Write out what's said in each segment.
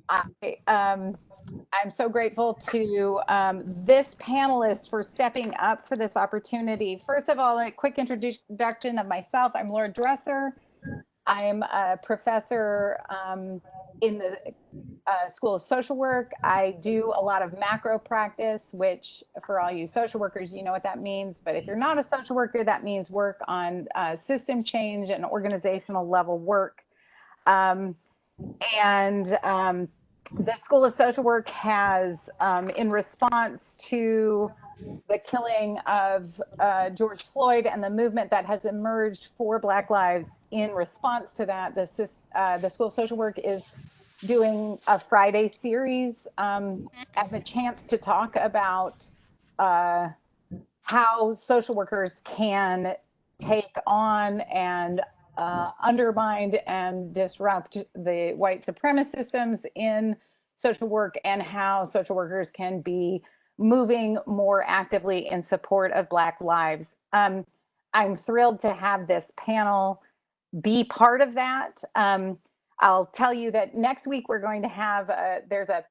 I'm so grateful to this panelist for stepping up for this opportunity. First of all, a quick introduction of myself. I'm Laura Dresser. I'm a professor in the School of Social Work. I do a lot of macro practice, which for all you social workers, you know what that means. But if you're not a social worker, that means work on system change and organizational level work. The School of Social Work has, in response to the killing of George Floyd and the movement that has emerged for Black lives, in response to that, the School of Social Work is doing a Friday series as a chance to talk about how social workers can take on and undermine and disrupt the white supremacist systems in social work, and how social workers can be moving more actively in support of Black lives. I'm thrilled to have this panel be part of that. I'll tell you that next week we're going to have, there's a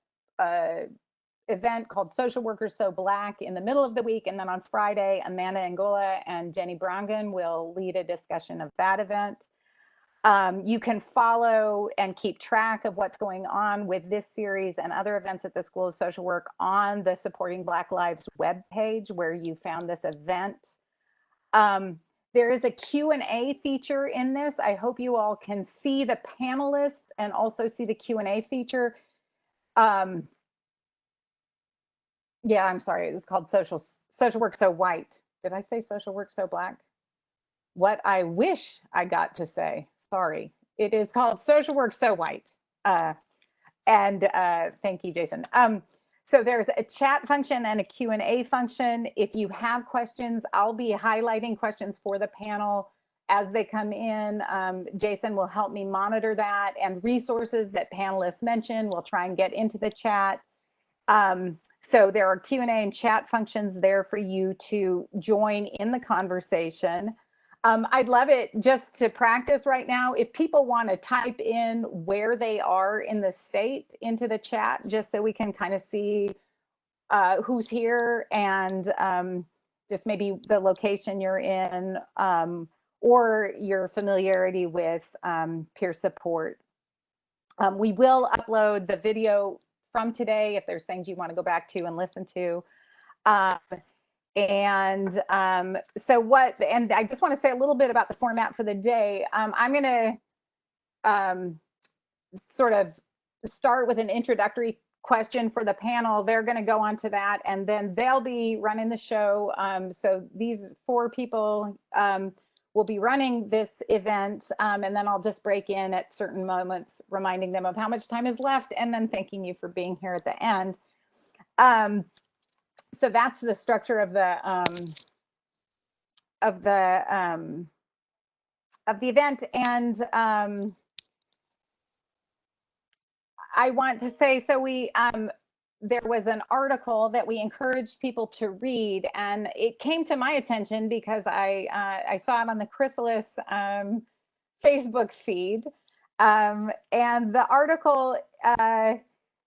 event called Social Workers So Black in the middle of the week. And then on Friday, Amanda Angola and Jenny Brangan will lead a discussion of that event. You can follow and keep track of what's going on with this series and other events at the School of Social Work on the Supporting Black Lives webpage, where you found this event. There is a Q&A feature in this. I hope you all can see the panelists and also see the Q&A feature. Yeah, I'm sorry. It was called Social Work So White. Did I say Social Work So Black? What I wish I got to say. Sorry. It is called Social Work So White. Thank you, Jason. So there's a chat function and a Q&A function. If you have questions, I'll be highlighting questions for the panel as they come in. Jason will help me monitor that, and resources that panelists mention, we'll try and get into the chat. So there are Q&A and chat functions there for you to join in the conversation. I'd love it just to practice right now. If people want to type in where they are in the state into the chat, just so we can kind of see who's here, and just maybe the location you're in, or your familiarity with peer support. We will upload the video from today if there's things you want to go back to and listen to. And I just want to say a little bit about the format for the day. I'm going to sort of start with an introductory question for the panel. They're going to go on to that, and then they'll be running the show. So these 4 people will be running this event, and then I'll just break in at certain moments, reminding them of how much time is left, and then thanking you for being here at the end. So that's the structure of the event. And I want to say, so there was an article that we encouraged people to read, and it came to my attention because I saw it on the Chrysalis Facebook feed, and the article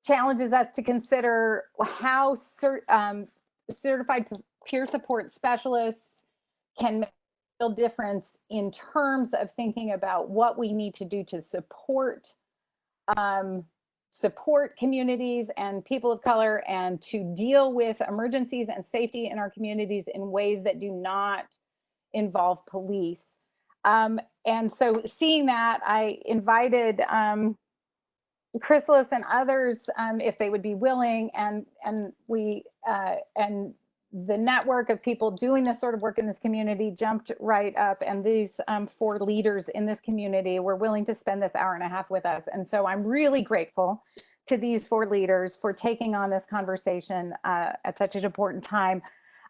challenges us to consider how certified peer support specialists can make a real difference in terms of thinking about what we need to do to support communities and people of color, and to deal with emergencies and safety in our communities in ways that do not involve police. And so seeing that, I invited Chrysalis and others, if they would be willing, and the network of people doing this sort of work in this community jumped right up, and these 4 leaders in this community were willing to spend this hour and a half with us. And so I'm really grateful to these 4 leaders for taking on this conversation at such an important time.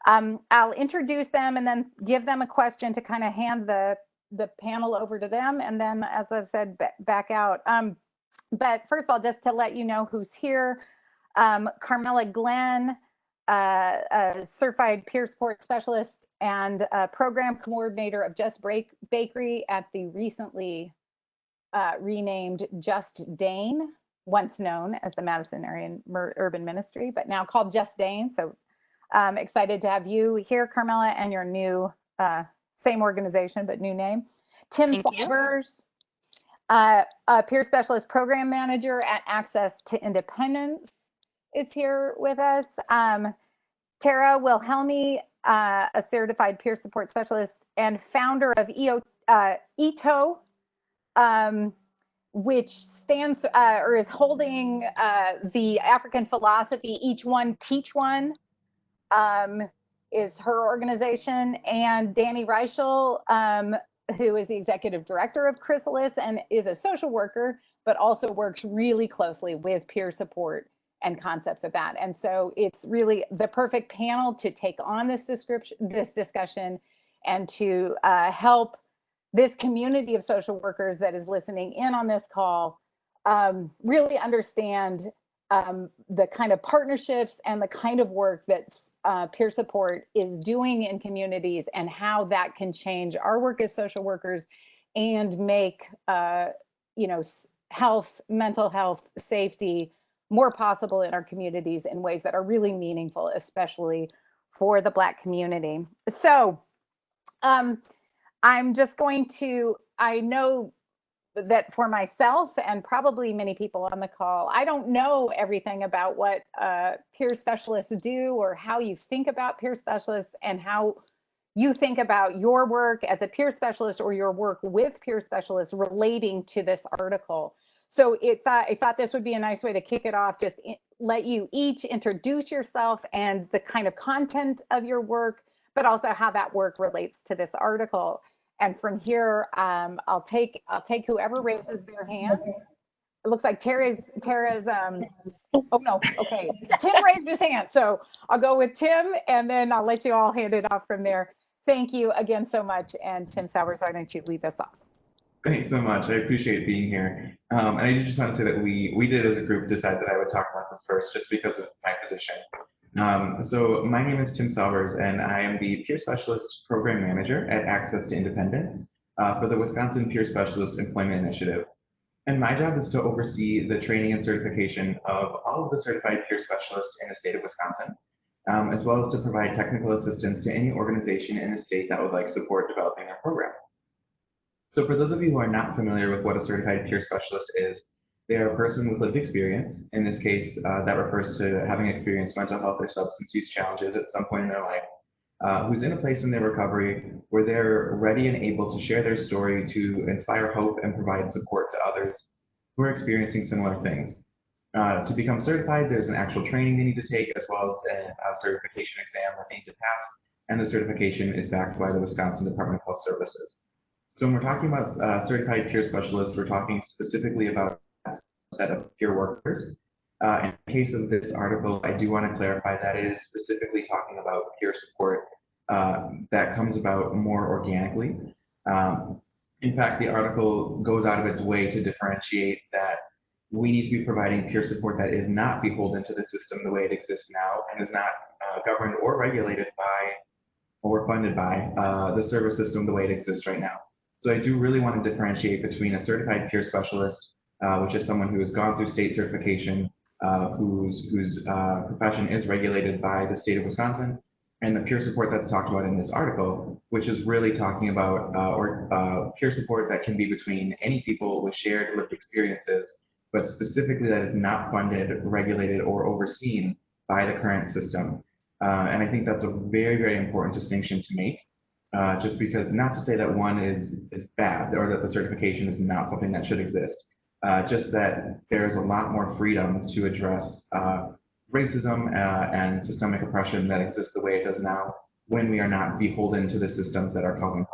I'll introduce them and then give them a question to kind of hand the panel over to them, and then, as I said, back out. But first of all, just to let you know who's here, Carmela Glenn, a certified peer support specialist and program coordinator of Just Bakery at the recently renamed Just Dane once known as the Madison Area Urban Ministry, but now called Just Dane. So I'm excited to have you here, Carmela, and your new, same organization, but new name. Tim Saubers, a peer specialist program manager at Access to Independence, is here with us. Tara Wilhelmi, a certified peer support specialist and founder of EOTO, which stands or is holding the African philosophy, each one teach one, is her organization. And Dani Rischall, who is the executive director of Chrysalis and is a social worker, but also works really closely with peer support and concepts of that. And so it's really the perfect panel to take on this discussion and to help this community of social workers that is listening in on this call really understand the kind of partnerships and the kind of work that peer support is doing in communities and how that can change our work as social workers and make health, mental health, safety more possible in our communities in ways that are really meaningful, especially for the Black community. So I'm just going to, I know that for myself and probably many people on the call, I don't know everything about what peer specialists do or how you think about peer specialists and how you think about your work as a peer specialist or your work with peer specialists relating to this article. So I thought this would be a nice way to kick it off, just let you each introduce yourself and the kind of content of your work, but also how that work relates to this article. And from here, I'll take whoever raises their hand. It looks like Tara's oh no, okay. Tim raised his hand. So I'll go with Tim and then I'll let you all hand it off from there. Thank you again so much. And Tim Saubers, why don't you lead us off? Thanks so much. I appreciate being here. And I just want to say that we did as a group decide that I would talk about this first just because of my position. So my name is Tim Saubers, and I am the Peer Specialist Program Manager at Access to Independence for the Wisconsin Peer Specialist Employment Initiative. And my job is to oversee the training and certification of all of the certified peer specialists in the state of Wisconsin, as well as to provide technical assistance to any organization in the state that would like support developing their program. So for those of you who are not familiar with what a certified peer specialist is, they are a person with lived experience. In this case, that refers to having experienced mental health or substance use challenges at some point in their life, who's in a place in their recovery where they're ready and able to share their story to inspire hope and provide support to others who are experiencing similar things. To become certified, there's an actual training they need to take, as well as a certification exam that they need to pass, and the certification is backed by the Wisconsin Department of Health Services. So when we're talking about certified peer specialists, we're talking specifically about a set of peer workers. In the case of this article, I do want to clarify that it is specifically talking about peer support that comes about more organically. In fact, the article goes out of its way to differentiate that we need to be providing peer support that is not beholden to the system the way it exists now and is not governed or regulated by or funded by the service system the way it exists right now. So I do really want to differentiate between a certified peer specialist, which is someone who has gone through state certification, whose profession is regulated by the state of Wisconsin, and the peer support that's talked about in this article, which is really talking about peer support that can be between any people with shared lived experiences, but specifically that is not funded, regulated, or overseen by the current system. And I think that's a very, very important distinction to make. Just because, not to say that one is bad or that the certification is not something that should exist, just that there's a lot more freedom to address racism and systemic oppression that exists the way it does now when we are not beholden to the systems that are causing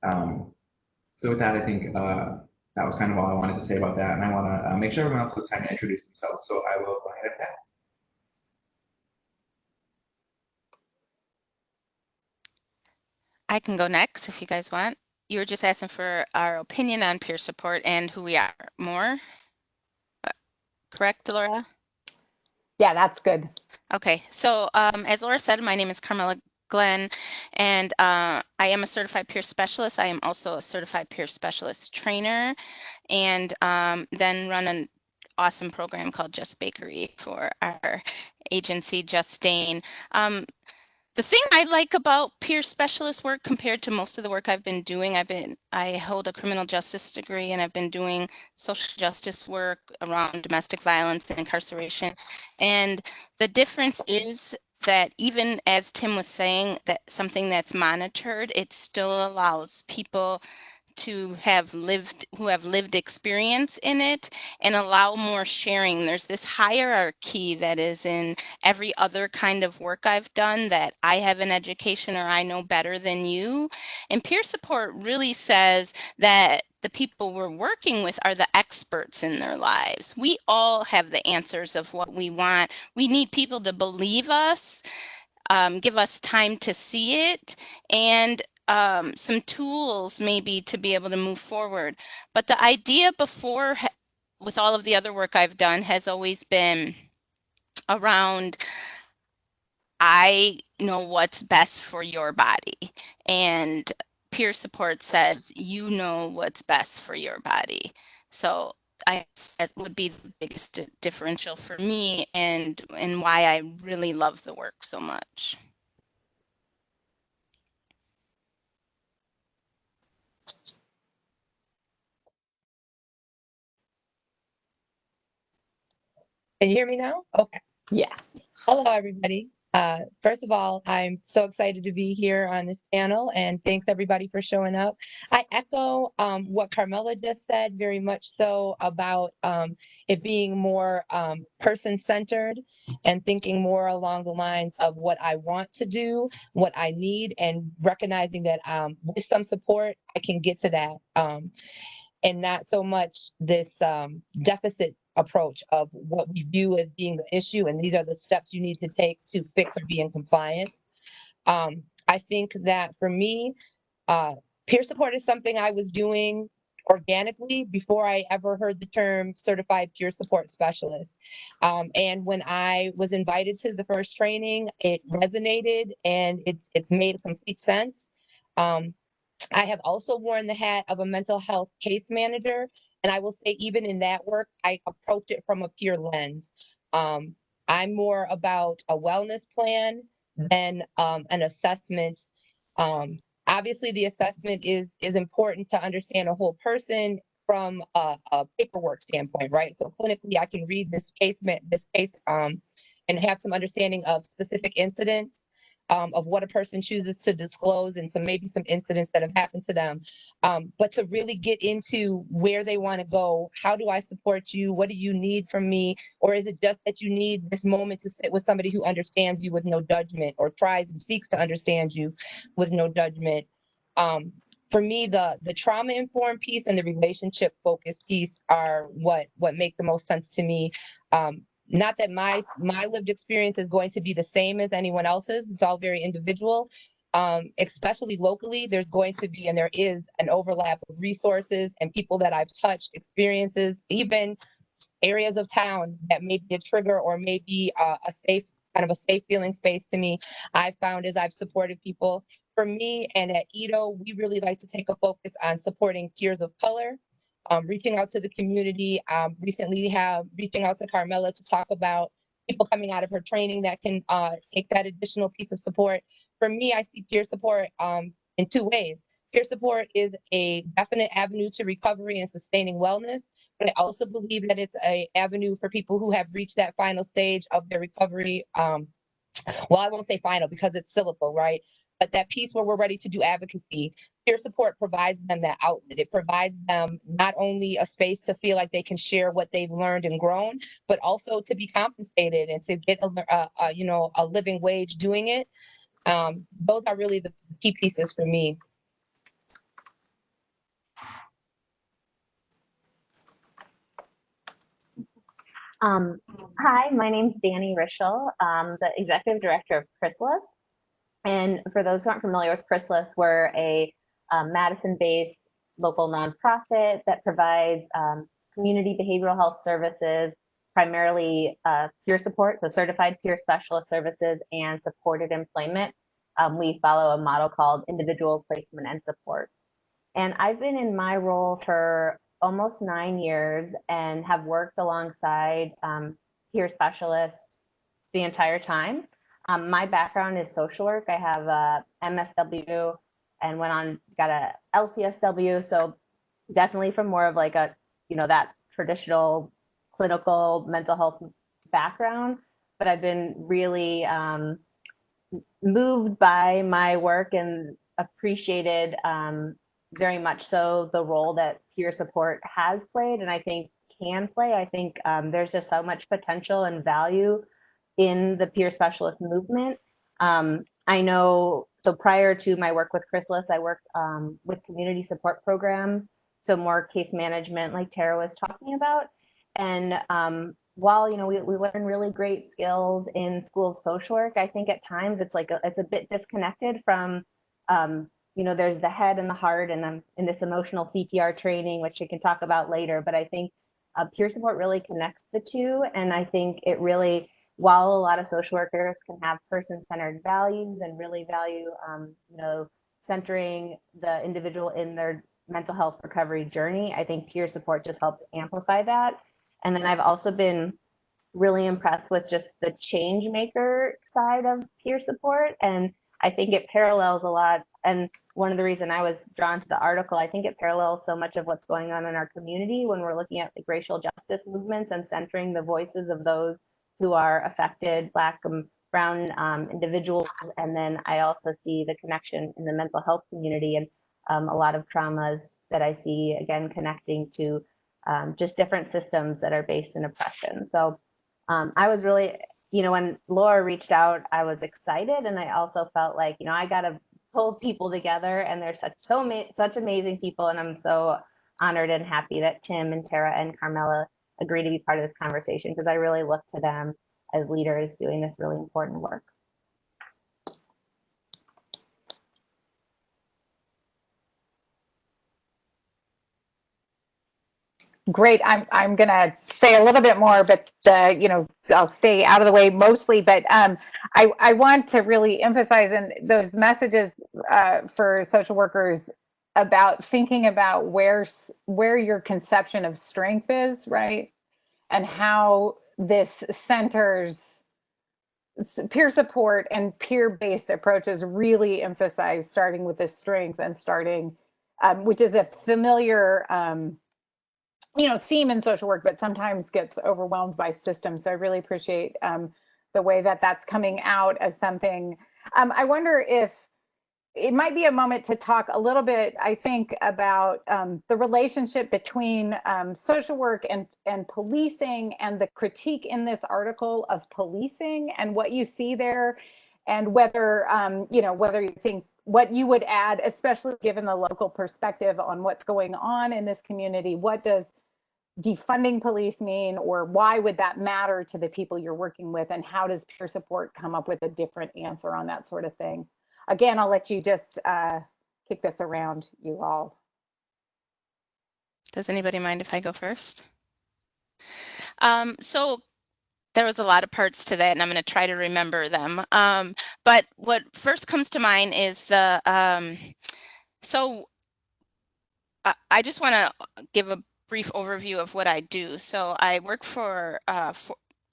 harm. So with that, I think that was kind of all I wanted to say about that, and I want to make sure everyone else has time to introduce themselves, so I will go ahead and pass. I can go next if you guys want. You were just asking for our opinion on peer support and who we are more. Correct, Laura? Yeah, that's good. Okay, so as Laura said, my name is Carmela Glenn, and I am a certified peer specialist. I am also a certified peer specialist trainer, and then run awesome program called Just Bakery for our agency, Justine. The thing I like about peer specialist work compared to most of the work I've been doing, I hold a criminal justice degree, and I've been doing social justice work around domestic violence and incarceration. And the difference is that even as Tim was saying, that something that's monitored, it still allows people who have lived experience in it and allow more sharing. There's this hierarchy that is in every other kind of work I've done, that I have an education or I know better than you. And peer support really says that the people we're working with are the experts in their lives. We all have the answers of what we want. We need people to believe us, give us time to see it, and some tools maybe to be able to move forward. But the idea before, with all of the other work I've done, has always been around, I know what's best for your body. And peer support says, you know what's best for your body. So that would be the biggest differential for me, and why I really love the work so much. Can you hear me now? Okay. Yeah. Hello, everybody. First of all, I'm so excited to be here on this panel, and thanks everybody for showing up. I echo what Carmela just said, very much so, about it being more person-centered and thinking more along the lines of what I want to do, what I need, and recognizing that with some support, I can get to that. And not so much this deficit approach of what we view as being the issue, and these are the steps you need to take to fix or be in compliance. I think that for me, peer support is something I was doing organically before I ever heard the term certified peer support specialist. And when I was invited to the first training, it resonated, and it's made complete sense. I have also worn the hat of a mental health case manager, and I will say, even in that work, I approach it from a peer lens. I'm more about a wellness plan than an assessment. Obviously, the assessment is important to understand a whole person from a paperwork standpoint, right? So clinically, I can read this case, and have some understanding of specific incidents, of what a person chooses to disclose, and maybe some incidents that have happened to them. But to really get into where they want to go, how do I support you? What do you need from me? Or is it just that you need this moment to sit with somebody who understands you with no judgment, or tries and seeks to understand you with no judgment? For me, the trauma-informed piece and the relationship-focused piece are what make the most sense to me. Not that my lived experience is going to be the same as anyone else's. It's all very individual. Especially locally, there's going to be, and there is, an overlap of resources and people that I've touched, experiences, even areas of town that may be a trigger, or maybe a safe feeling space to me. I've found as I've supported people. For me, and at EOTO, we really like to take a focus on supporting peers of color, reaching out to the community. Recently reaching out to Carmela to talk about people coming out of her training that can take that additional piece of support. For me, I see peer support in two ways. Peer support is a definite avenue to recovery and sustaining wellness, but I also believe that it's an avenue for people who have reached that final stage of their recovery. Well, I won't say final because it's syllable, right? But that piece where we're ready to do advocacy, peer support provides them that outlet. It provides them not only a space to feel like they can share what they've learned and grown, but also to be compensated and to get a living wage doing it. Those are really the key pieces for me. Hi, my name's Dani Rischall. I'm the executive director of Chrysalis. And for those who aren't familiar with Chrysalis, we're a Madison-based local nonprofit that provides community behavioral health services, primarily peer support, so certified peer specialist services and supported employment. We follow a model called individual placement and support. And I've been in my role for almost 9 years and have worked alongside peer specialists the entire time. My background is social work. I have a MSW and got a LCSW. So definitely from more of like a, that traditional clinical mental health background. But I've been really moved by my work and appreciated very much so the role that peer support has played and I think can play. I think there's just so much potential and value in the peer specialist movement. I know, so prior to my work with Chrysalis, I worked with community support programs, so more case management like Tara was talking about. And while we learn really great skills in school of social work, I think at times it's a bit disconnected from there's the head and the heart, and I'm in this emotional CPR training, which we can talk about later. But I think peer support really connects the two, and I think it really, while a lot of social workers can have person-centered values and really value centering the individual in their mental health recovery journey, I think peer support just helps amplify that. And then I've also been really impressed with just the change maker side of peer support. And I think it parallels a lot. And one of the reasons I was drawn to the article, I think it parallels so much of what's going on in our community when we're looking at like racial justice movements and centering the voices of those who are affected, Black and Brown individuals. And then I also see the connection in the mental health community and a lot of traumas that I see, again, connecting to just different systems that are based in oppression. So I was really, when Laura reached out, I was excited. And I also felt like, I got to pull people together, and there's such amazing people. And I'm so honored and happy that Tim and Tara and Carmela agreed to be part of this conversation, because I really look to them as leaders doing this really important work. Great. I'm going to say a little bit more, but I'll stay out of the way mostly. But I want to really emphasize in those messages for social workers about thinking about where your conception of strength is, right? And how this centers peer support and peer-based approaches really emphasize starting with this strength and starting, which is a familiar theme in social work, but sometimes gets overwhelmed by systems. So I really appreciate the way that that's coming out as something. I wonder if it might be a moment to talk a little bit, I think, about the relationship between social work and policing, and the critique in this article of policing and what you see there, and whether, whether you think what you would add, especially given the local perspective on what's going on in this community. What does defunding police mean, or why would that matter to the people you're working with, and how does peer support come up with a different answer on that sort of thing? Again, I'll let you just kick this around, you all. Does anybody mind if I go first? So there was a lot of parts to that, and I'm going to try to remember them. But what first comes to mind is the, so I just want to give a brief overview of what I do. So I work for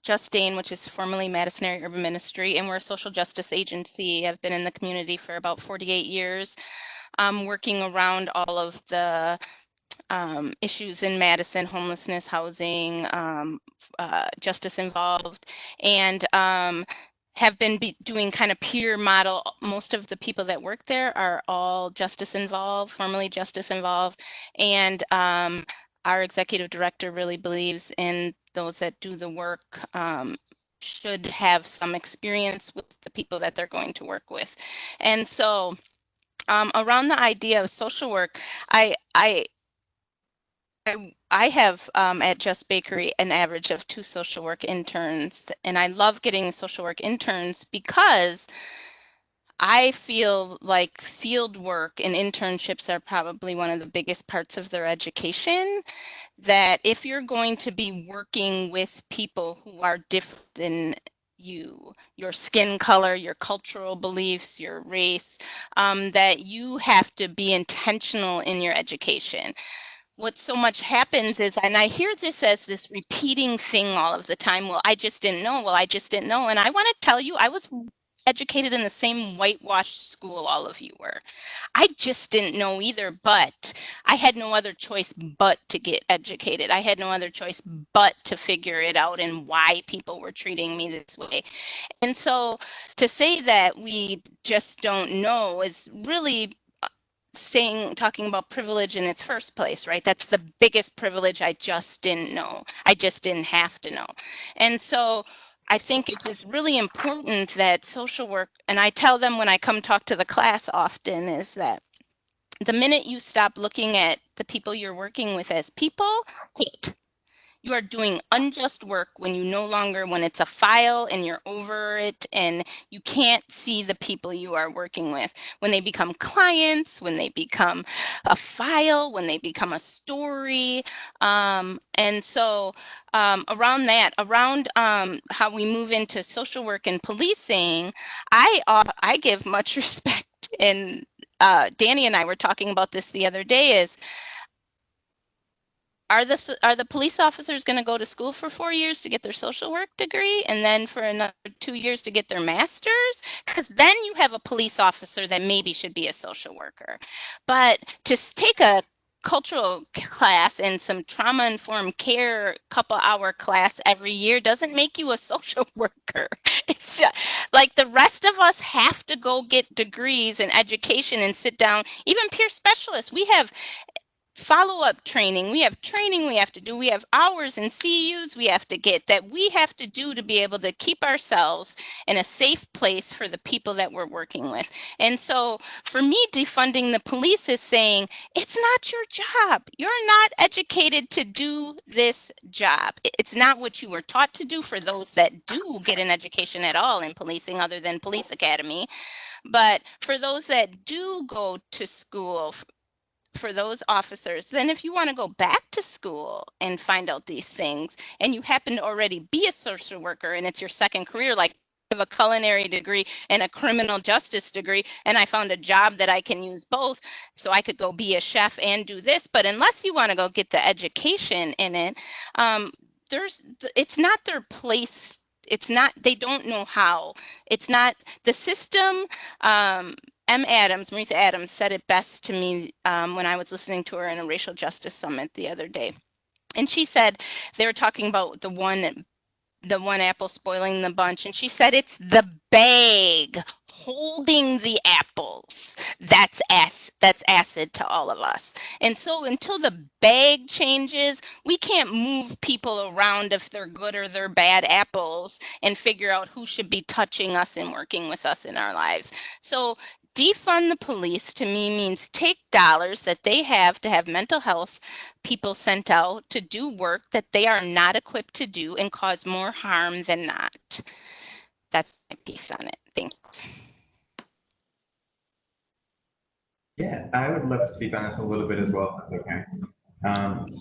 Justine, which is formerly Madison Area Urban Ministry, and we're a social justice agency. I've been in the community for about 48 years, working around all of the issues in Madison: homelessness, housing, justice involved, and have been doing kind of peer model. Most of the people that work there are all justice involved, formerly justice involved, and our executive director really believes in those that do the work should have some experience with the people that they're going to work with. And so around the idea of social work, I have at Just Bakery an average of 2 social work interns, and I love getting social work interns because I feel like field work and internships are probably one of the biggest parts of their education. That if you're going to be working with people who are different than you, your skin color, your cultural beliefs, your race, that you have to be intentional in your education. what so much happens is, and I hear this as this repeating thing all of the time, well, I just didn't know, well, I just didn't know. And I want to tell you, I was educated in the same whitewashed school all of you were. I just didn't know either, but I had no other choice but to get educated. I had no other choice but to figure it out and why people were treating me this way. And so to say that we just don't know is really talking about privilege in its first place, right? That's the biggest privilege. I just didn't know. I just didn't have to know. And so I think it is really important that social work, and I tell them when I come talk to the class often, is that the minute you stop looking at the people you're working with as people, quit. You are doing unjust work when when it's a file and you're over it and you can't see the people you are working with. When they become clients, when they become a file, when they become a story. And so around how we move into social work and policing, I give much respect. And Dani and I were talking about this the other day, is are the police officers going to go to school for 4 years to get their social work degree and then for another 2 years to get their master's? Because then you have a police officer that maybe should be a social worker. But to take a cultural class and some trauma-informed care couple-hour class every year doesn't make you a social worker. It's just like the rest of us have to go get degrees in education and sit down. Even peer specialists, we have follow-up training, we have to do, we have hours and CEUs we have to get that we have to do to be able to keep ourselves in a safe place for the people that we're working with. And so for me, defunding the police is saying, it's not your job. You're not educated to do this job. It's not what you were taught to do for those that do get an education at all in policing other than police academy. But for those that do go to school, for those officers, then if you want to go back to school and find out these things, and you happen to already be a social worker and it's your second career, like I have a culinary degree and a criminal justice degree, and I found a job that I can use both, so I could go be a chef and do this. But unless you want to go get the education in it, it's not their place. It's not, they don't know how. It's not the system. Marisa Adams said it best to me when I was listening to her in a racial justice summit the other day. And she said, they were talking about the one apple spoiling the bunch. And she said, it's the bag holding the apples. That's acid to all of us. And so until the bag changes, we can't move people around if they're good or they're bad apples and figure out who should be touching us and working with us in our lives. So defund the police to me means take dollars that they have to have mental health people sent out to do work that they are not equipped to do and cause more harm than not. That's my piece on it. Thanks. Yeah, I would love to speak on this a little bit as well, if that's okay.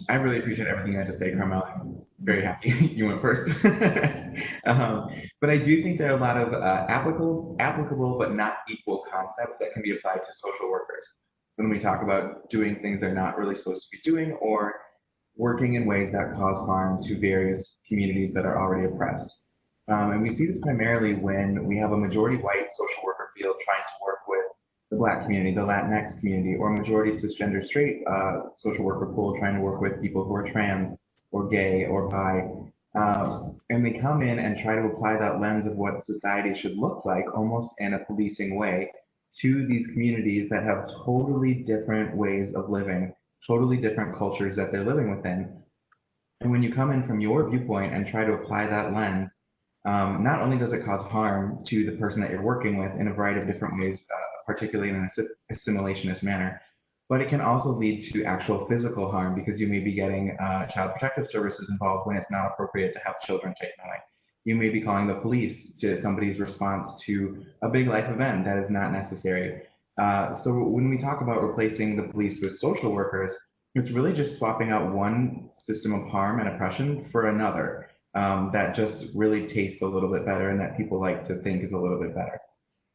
I really appreciate everything you had to say, Carmela. I'm very happy you went first. But I do think there are a lot of applicable but not equal concepts that can be applied to social workers when we talk about doing things they're not really supposed to be doing or working in ways that cause harm to various communities that are already oppressed. And we see this primarily when we have a majority white social worker field trying to work with the Black community, the Latinx community, or majority cisgender straight social worker pool trying to work with people who are trans or gay or bi. And they come in and try to apply that lens of what society should look like, almost in a policing way, to these communities that have totally different ways of living, totally different cultures that they're living within. And when you come in from your viewpoint and try to apply that lens, not only does it cause harm to the person that you're working with in a variety of different ways, particularly in an assimilationist manner, but it can also lead to actual physical harm because you may be getting child protective services involved when it's not appropriate to have children taken away. You may be calling the police to somebody's response to a big life event that is not necessary. So when we talk about replacing the police with social workers, it's really just swapping out one system of harm and oppression for another that just really tastes a little bit better and that people like to think is a little bit better.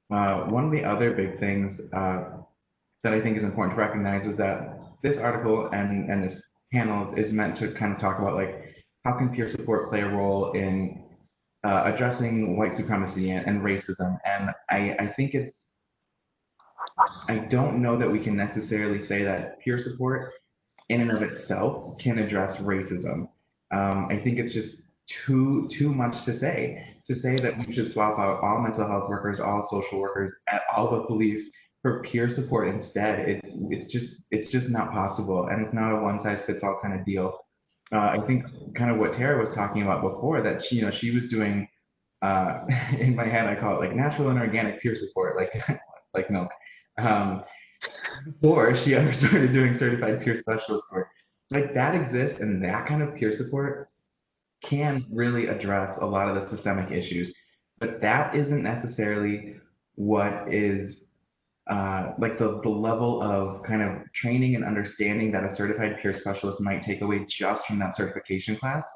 One of the other big things that I think is important to recognize is that this article and this panel is meant to kind of talk about like how can peer support play a role in addressing white supremacy and racism. And I think I don't know that we can necessarily say that peer support in and of itself can address racism. I think it's just too much to say that we should swap out all mental health workers, all social workers, and all the police for peer support instead. It's just not possible, and it's not a one size fits all kind of deal. I think kind of what Tara was talking about before, that she was doing, in my head I call it like natural and organic peer support, like like milk. Before she ever started doing certified peer specialist work, like that exists, and that kind of peer support can really address a lot of the systemic issues, but that isn't necessarily what is like the level of kind of training and understanding that a certified peer specialist might take away just from that certification class.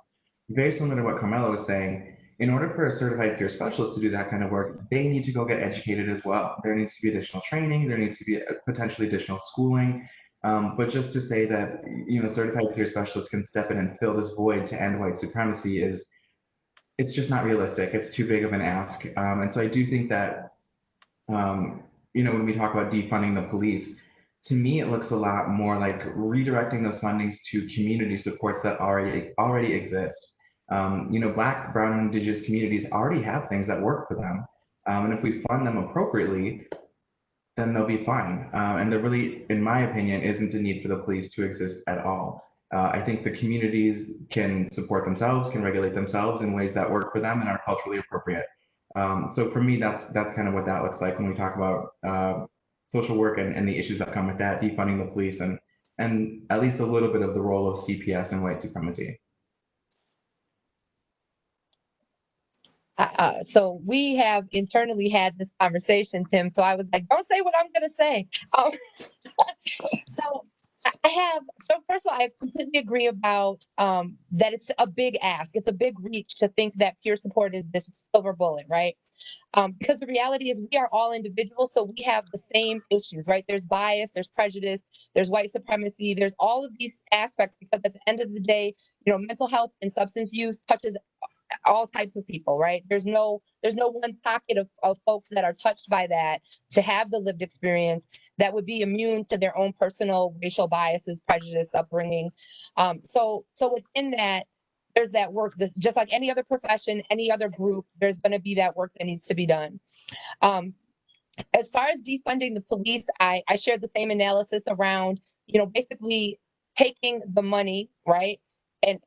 Very similar to what Carmela was saying, in order for a certified peer specialist to do that kind of work, they need to go get educated as well. There needs to be additional training, there needs to be potentially additional schooling. But just to say that, certified peer specialists can step in and fill this void to end white supremacy it's just not realistic. It's too big of an ask. And so I do think that, when we talk about defunding the police, to me, it looks a lot more like redirecting those fundings to community supports that already exist. Black, brown, and indigenous communities already have things that work for them. And if we fund them appropriately, then they'll be fine. And there really, in my opinion, isn't a need for the police to exist at all. I think the communities can support themselves, can regulate themselves in ways that work for them and are culturally appropriate. So for me, that's kind of what that looks like when we talk about social work and the issues that come with that, defunding the police, and at least a little bit of the role of CPS and white supremacy. So we have internally had this conversation, Tim. So I was like, don't say what I'm going to say. So first of all, I completely agree about that it's a big ask. It's a big reach to think that peer support is this silver bullet, right? Because the reality is we are all individuals, so we have the same issues, right? There's bias, there's prejudice, there's white supremacy, there's all of these aspects, because at the end of the day, mental health and substance use touches all types of people, right? There's no one pocket of folks that are touched by that to have the lived experience that would be immune to their own personal racial biases, prejudice, upbringing. So within that, there's that work that, just like any other profession, any other group, there's going to be that work that needs to be done. As far as defunding the police, I shared the same analysis around, basically taking the money, right, and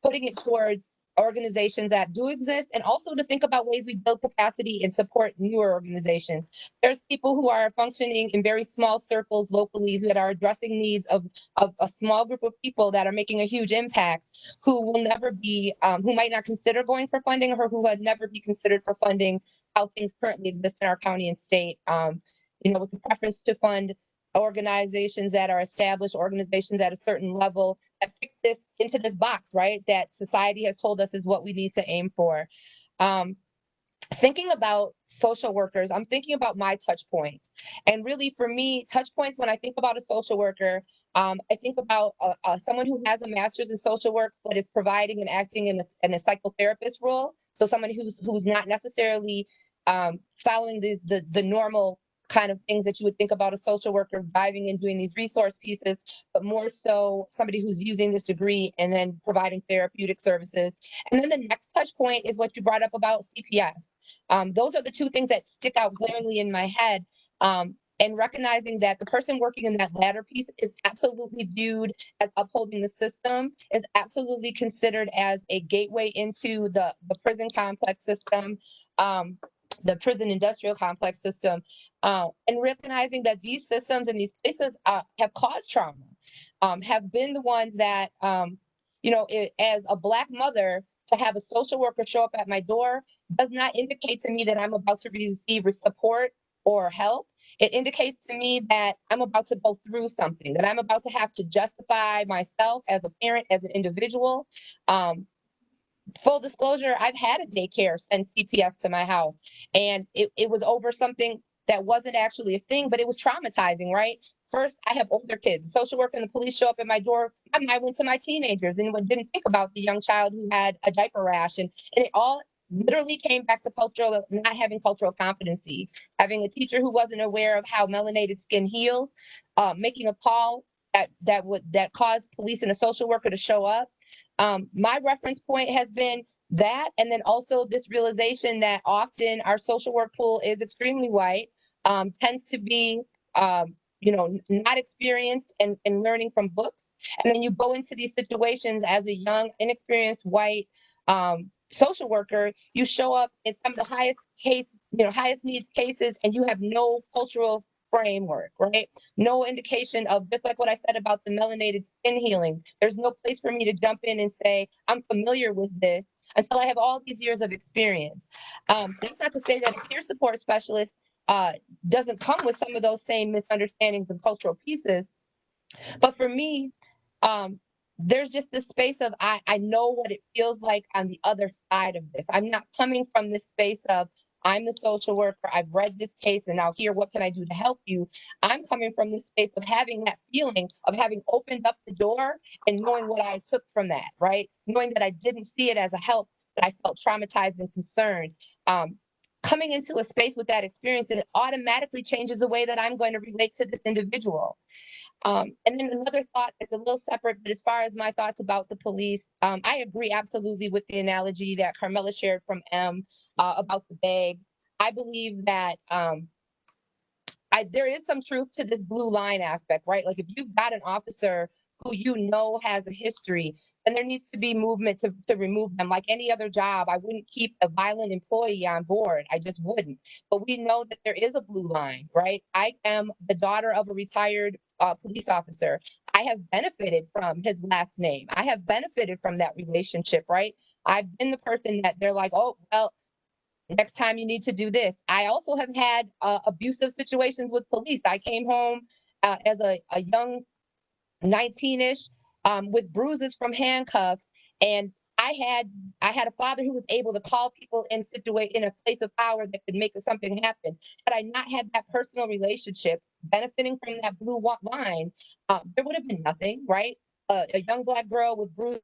putting it towards organizations that do exist, and also to think about ways we build capacity and support newer organizations. There's people who are functioning in very small circles locally that are addressing needs of a small group of people that are making a huge impact, who will never be, who might not consider going for funding, or who would never be considered for funding how things currently exist in our county and state. With the preference to fund organizations that are established, organizations at a certain level that fit this into this box, right? That society has told us is what we need to aim for. Thinking about social workers, I'm thinking about my touch points. And really for me, touch points, when I think about a social worker, I think about someone who has a master's in social work, but is providing and acting in a psychotherapist role. So someone who's not necessarily following the normal kind of things that you would think about a social worker diving and doing these resource pieces, but more so somebody who's using this degree and then providing therapeutic services. And then the next touch point is what you brought up about CPS. Those are the two things that stick out glaringly in my head. And recognizing that the person working in that latter piece is absolutely viewed as upholding the system, is absolutely considered as a gateway into the prison complex system, the prison industrial complex system, and recognizing that these systems and these places have caused trauma, have been the ones that, as a Black mother, to have a social worker show up at my door does not indicate to me that I'm about to receive support or help. It indicates to me that I'm about to go through something, that I'm about to have to justify myself as a parent, as an individual. Full disclosure, I've had a daycare send CPS to my house, and it was over something that wasn't actually a thing, but it was traumatizing, right? first, I have older kids. The social worker and the police show up at my door. My mind went to my teenagers and didn't think about the young child who had a diaper rash. And it all literally came back to not having cultural competency, having a teacher who wasn't aware of how melanated skin heals, making a call that caused police and a social worker to show up. My reference point has been that, and then also this realization that often our social work pool is extremely white, tends to be not experienced and learning from books. And then you go into these situations as a young, inexperienced white social worker, you show up in some of the highest needs cases, and you have no cultural framework, right? No indication of, just like what I said about the melanated skin healing, there's no place for me to jump in and say, I'm familiar with this until I have all these years of experience. That's not to say that a peer support specialist doesn't come with some of those same misunderstandings and cultural pieces. But for me, there's just this space of, I know what it feels like on the other side of this. I'm not coming from this space of, I'm the social worker, I've read this case, and now here, what can I do to help you? I'm coming from this space of having that feeling of having opened up the door and knowing what I took from that, right? Knowing that I didn't see it as a help, but I felt traumatized and concerned. Coming into a space with that experience, and it automatically changes the way that I'm going to relate to this individual. And then another thought that's a little separate, but as far as my thoughts about the police, I agree absolutely with the analogy that Carmela shared from M about the bag. I believe that there is some truth to this blue line aspect, right? Like if you've got an officer who you know has a history, then there needs to be movement to remove them. Like any other job, I wouldn't keep a violent employee on board. I just wouldn't. But we know that there is a blue line, right? I am the daughter of a retired police officer. I have benefited from his last name. I have benefited from that relationship, right? I've been the person that they're like, oh, well, next time you need to do this. I also have had abusive situations with police. I came home as a young 19-ish with bruises from handcuffs, and I had a father who was able to call people in a place of power that could make something happen. Had I not had that personal relationship, benefiting from that blue line, there would have been nothing, right? A young Black girl with bruises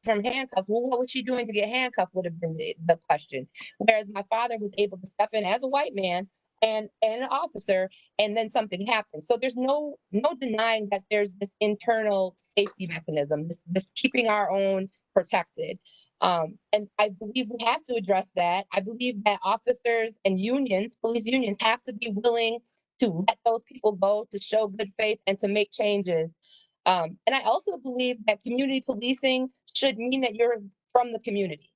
from handcuffs. Well, what was she doing to get handcuffed would have been the question. Whereas my father was able to step in as a white man and an officer, and then something happens. So there's no denying that there's this internal safety mechanism, this keeping our own protected. And I believe we have to address that. I believe that officers and unions, police unions, have to be willing to let those people go, to show good faith, and to make changes. And I also believe that community policing should mean that you're from the community.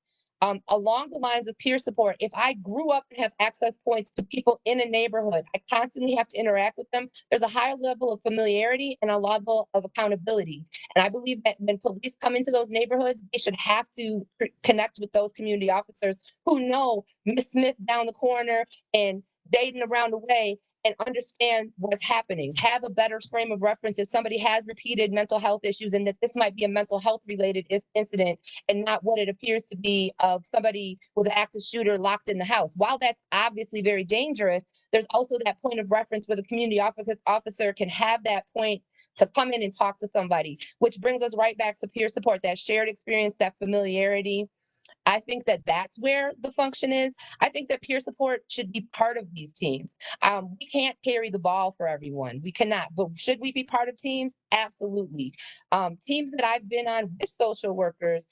Along the lines of peer support, if I grew up and have access points to people in a neighborhood, I constantly have to interact with them, there's a higher level of familiarity and a level of accountability. And I believe that when police come into those neighborhoods, they should have to connect with those community officers who know Miss Smith down the corner and Dayton around the way, and understand what's happening, have a better frame of reference if somebody has repeated mental health issues, and that this might be a mental health related incident and not what it appears to be of somebody with an active shooter locked in the house. While that's obviously very dangerous, there's also that point of reference where the community officer can have that point to come in and talk to somebody, which brings us right back to peer support, that shared experience, that familiarity. I think that that's where the function is. I think that peer support should be part of these teams. We can't carry the ball for everyone. We cannot, but should we be part of teams? Absolutely. Teams that I've been on with social workers,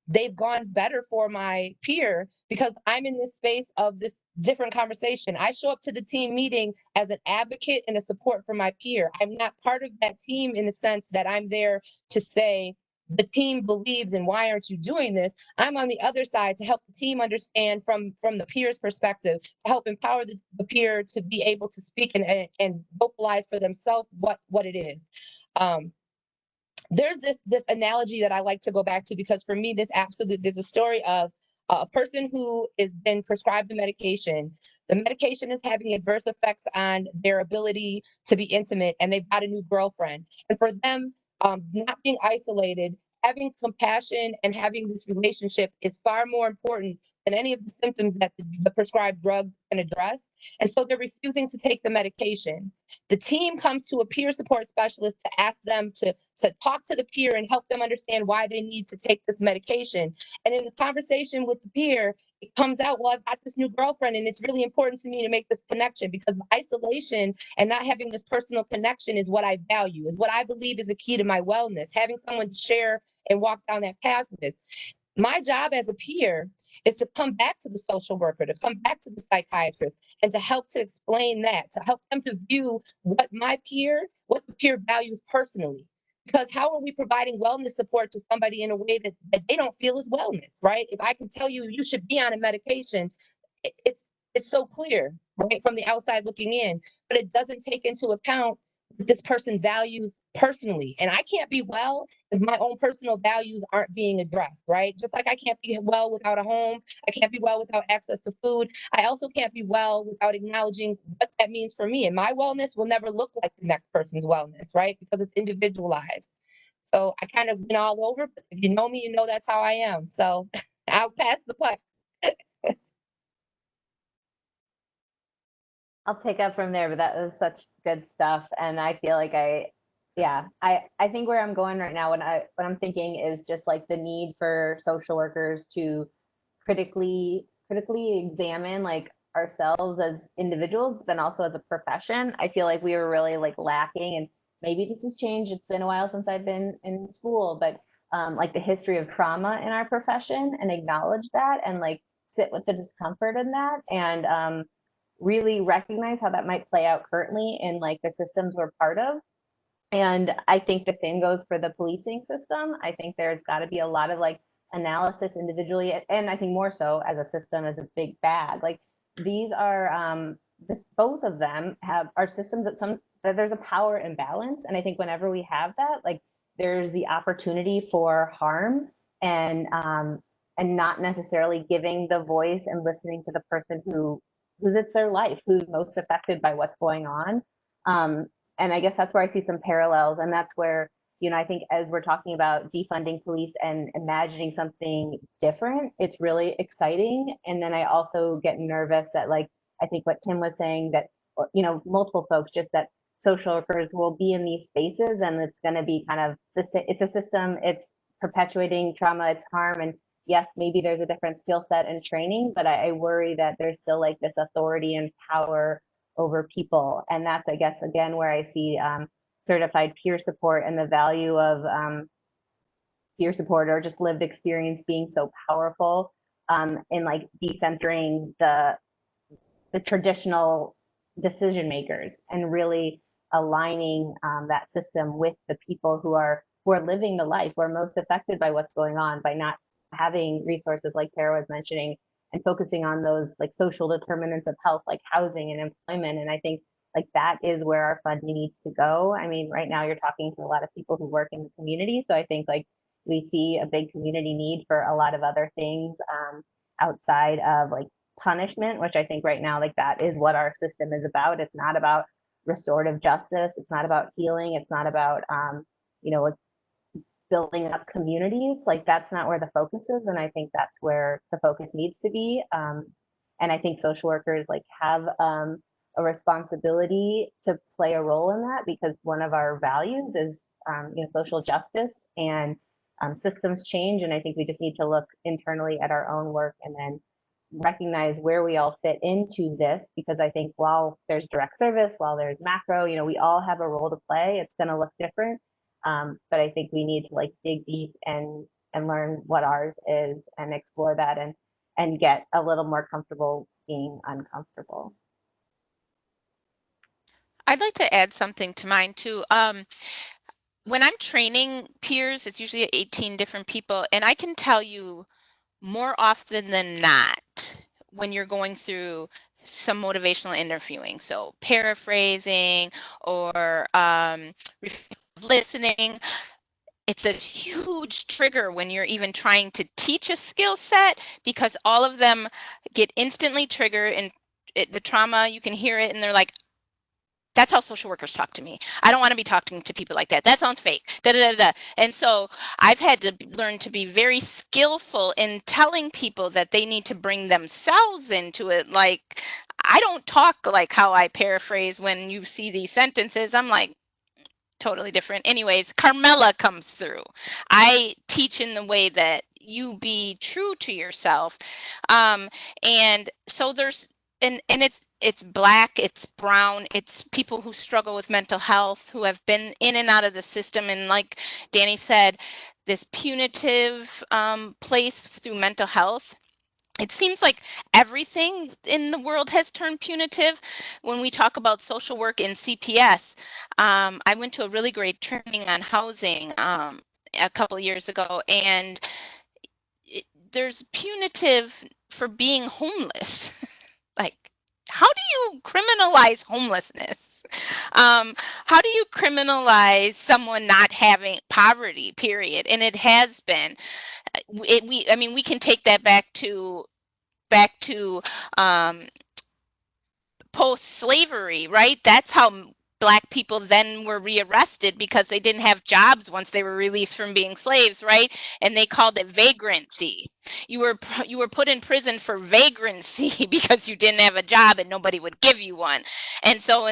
they've gone better for my peer because I'm in this space of this different conversation. I show up to the team meeting as an advocate and a support for my peer. I'm not part of that team in the sense that I'm there to say, the team believes and why aren't you doing this? I'm on the other side to help the team understand from the peer's perspective, to help empower the peer to be able to speak and vocalize for themselves what it is. There's this analogy that I like to go back to, because for me, there's a story of a person who has been prescribed a medication. The medication is having adverse effects on their ability to be intimate, and they've got a new girlfriend. And for them, not being isolated, having compassion and having this relationship is far more important than any of the symptoms that the prescribed drug can address. And so they're refusing to take the medication. The team comes to a peer support specialist to ask them to talk to the peer and help them understand why they need to take this medication. And in the conversation with the peer, it comes out, well, I've got this new girlfriend and it's really important to me to make this connection, because isolation and not having this personal connection is what I value, is what I believe is a key to my wellness, having someone to share and walk down that path with. My job as a peer is to come back to the social worker, to come back to the psychiatrist, and to help to explain that, to help them to view what the peer values personally. Because how are we providing wellness support to somebody in a way that they don't feel is wellness, right? If I can tell you you should be on a medication, it's so clear, right, from the outside looking in, but it doesn't take into account what this person values personally. And I can't be well if my own personal values aren't being addressed, right? Just like I can't be well without a home, I can't be well without access to food. I also can't be well without acknowledging what that means for me. And my wellness will never look like the next person's wellness, right? Because it's individualized. So I kind of went all over, but if you know me, you know that's how I am. So I'll pass the puck. I'll pick up from there, but that was such good stuff. And I feel like I think where I'm going right now, what I'm thinking is just like the need for social workers to critically examine like ourselves as individuals, but then also as a profession. I feel like we were really like lacking, and maybe this has changed. It's been a while since I've been in school, but like the history of trauma in our profession, and acknowledge that, and like sit with the discomfort in that, and really recognize how that might play out currently in like the systems we're part of. And I think the same goes for the policing system. I think there's got to be a lot of like analysis individually, and I think more so as a system, as a big bag. Like these are both of them are systems that there's a power imbalance. And I think whenever we have that, like there's the opportunity for harm, and not necessarily giving the voice and listening to the person whose it's their life, who's most affected by what's going on. And I guess that's where I see some parallels. And that's where, I think as we're talking about defunding police and imagining something different, it's really exciting. And then I also get nervous at like, I think what Tim was saying, that, multiple folks, just that social workers will be in these spaces and it's going to be kind of it's a system, it's perpetuating trauma, it's harm. And yes, maybe there's a different skill set and training, but I worry that there's still like this authority and power over people. And that's, I guess, again, where I see certified peer support and the value of peer support or just lived experience being so powerful in like decentering the traditional decision makers, and really aligning that system with the people who are living the life, who are most affected by what's going on, by not having resources like Tara was mentioning, and focusing on those like social determinants of health, like housing and employment. And I think like that is where our funding needs to go. I mean, right now you're talking to a lot of people who work in the community. So I think like we see a big community need for a lot of other things outside of like punishment, which I think right now, like that is what our system is about. It's not about restorative justice. It's not about healing. It's not about, like building up communities. Like that's not where the focus is. And I think that's where the focus needs to be. And I think social workers like have a responsibility to play a role in that, because one of our values is, social justice and systems change. And I think we just need to look internally at our own work and then recognize where we all fit into this, because I think while there's direct service, while there's macro, we all have a role to play. It's going to look different. But I think we need to like dig deep and learn what ours is, and explore that, and get a little more comfortable being uncomfortable. I'd like to add something to mine too. When I'm training peers, it's usually 18 different people, and I can tell you more often than not, when you're going through some motivational interviewing, so paraphrasing or listening, it's a huge trigger when you're even trying to teach a skill set, because all of them get instantly triggered, and the trauma, you can hear it, and they're like, That's how social workers talk to me. I don't want to be talking to people like that. That sounds fake. Da, da, da, da. And so I've had to learn to be very skillful in telling people that they need to bring themselves into it. Like, I don't talk like how I paraphrase when you see these sentences. I'm like, totally different. Anyways, Carmela comes through. I teach in the way that you be true to yourself. And so there's, and it's Black, it's brown, it's people who struggle with mental health, who have been in and out of the system. And like Dani said, this punitive place through mental health. It seems like everything in the world has turned punitive. When we talk about social work in CPS, I went to a really great training on housing a couple of years ago, and there's punitive for being homeless. Like, how do you criminalize homelessness? How do you criminalize someone not having poverty, period? And it has been. I mean, we can take that back to post-slavery, right? That's how Black people then were rearrested, because they didn't have jobs once they were released from being slaves, right? And they called it vagrancy. You were put in prison for vagrancy because you didn't have a job and nobody would give you one. And so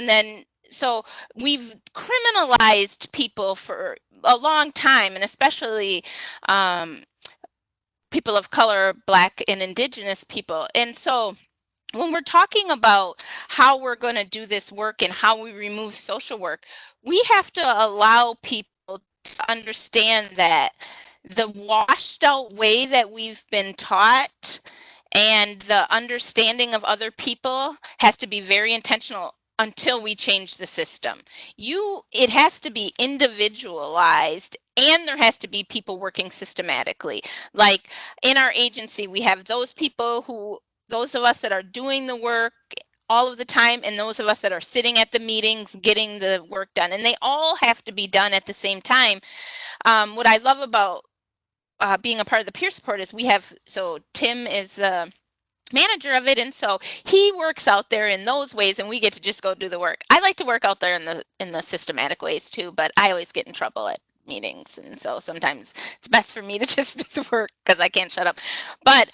we've criminalized people for a long time, and especially people of color, Black and Indigenous people. And so when we're talking about how we're going to do this work and how we remove social work, we have to allow people to understand that the washed out way that we've been taught and the understanding of other people has to be very intentional until we change the system. It has to be individualized, and there has to be people working systematically. Like in our agency, we have those of us that are doing the work all of the time, and those of us that are sitting at the meetings getting the work done, and they all have to be done at the same time. What I love about being a part of the peer support is so Tim is the manager of it, and so he works out there in those ways, and we get to just go do the work. I like to work out there in the systematic ways too, but I always get in trouble at meetings, and so sometimes it's best for me to just do the work because I can't shut up. But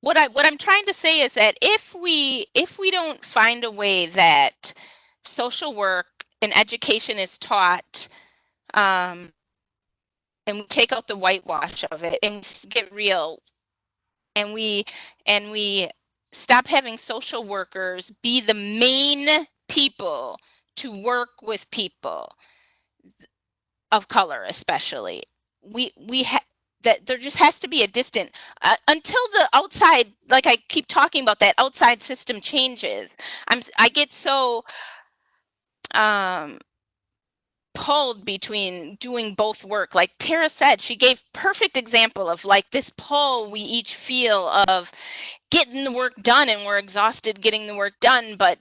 what I'm trying to say is that if we don't find a way that social work and education is taught, and we take out the whitewash of it and get real, and we stop having social workers be the main people to work with people of color, especially, that there just has to be a distant until the outside, like I keep talking about, that outside system changes. I get so pulled between doing both work. Like Tara said, she gave perfect example of like this pull we each feel of getting the work done, and we're exhausted getting the work done, but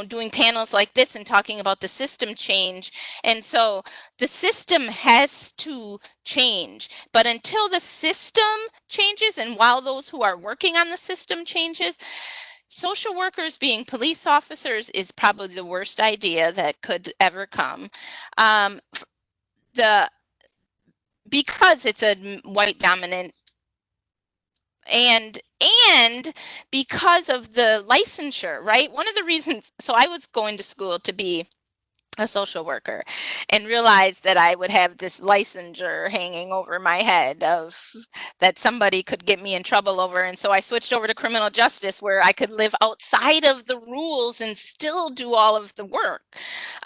doing panels like this and talking about the system change. And so the system has to change, but until the system changes, and while those who are working on the system changes, social workers being police officers is probably the worst idea that could ever come. Because it's a white dominant, and because of the licensure, right? One of the reasons, so I was going to school to be a social worker and realized that I would have this licensure hanging over my head of that somebody could get me in trouble over. And so I switched over to criminal justice, where I could live outside of the rules and still do all of the work.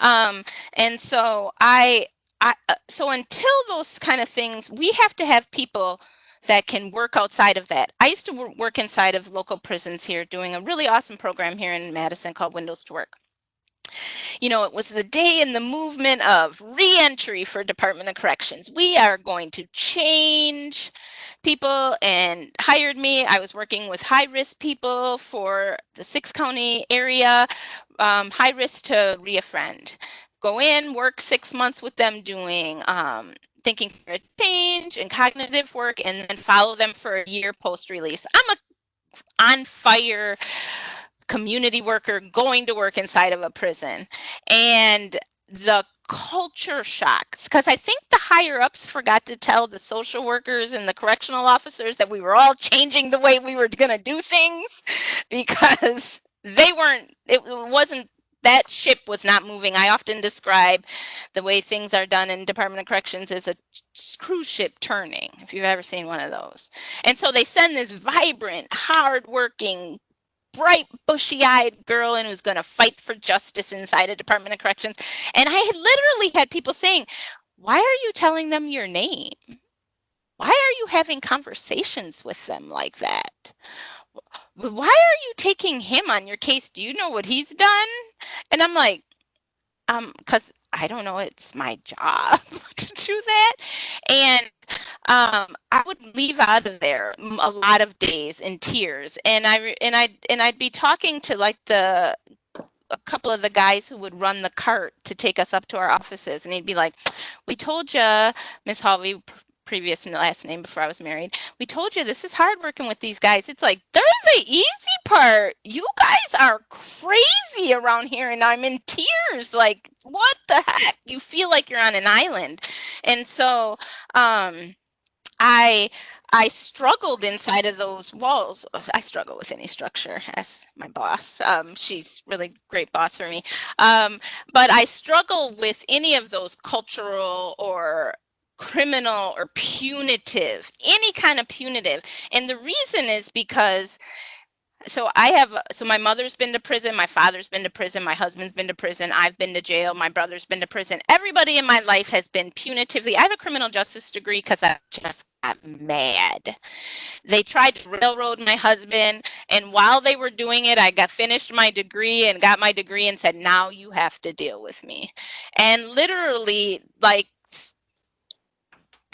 And so so until those kind of things, we have to have people that can work outside of that. I used to work inside of local prisons here, doing a really awesome program here in Madison called Windows to Work. It was the day in the movement of re-entry for Department of Corrections. We are going to change people, and hired me. I was working with high-risk people for the 6-county area, high risk to reoffend. Go in, work 6 months with them doing thinking for a change and cognitive work, and then follow them for a year post-release. I'm a on fire community worker going to work inside of a prison, and the culture shocks, because I think the higher ups forgot to tell the social workers and the correctional officers that we were all changing the way we were going to do things, because it wasn't, that ship was not moving. I often describe the way things are done in Department of Corrections as a cruise ship turning, if you've ever seen one of those. And so they send this vibrant, hardworking, bright, bushy-eyed girl in who's going to fight for justice inside a Department of Corrections. And I had literally had people saying, why are you telling them your name? Why are you having conversations with them like that? Why are you taking him on your case? Do you know what he's done? And I'm like, because I don't know, it's my job to do that. And I would leave out of there a lot of days in tears, and I'd be talking to like a couple of the guys who would run the cart to take us up to our offices, and he'd be like, "We told you, Miss Halvey, previous and last name before I was married, we told you this is hard working with these guys. It's like, they're the easy part. You guys are crazy around here." And I'm in tears, like, what the heck? You feel like you're on an island. And so I struggled inside of those walls. I struggle with any structure, as my boss. She's really great boss for me. But I struggle with any of those cultural or criminal or punitive, any kind of punitive. And the reason is because so my mother's been to prison, my father's been to prison, my husband's been to prison, I've been to jail, my brother's been to prison. Everybody in my life has been punitively. I have a criminal justice degree because I just got mad. They tried to railroad my husband, and while they were doing it, I finished my degree and got my degree and said, now you have to deal with me. And literally, like,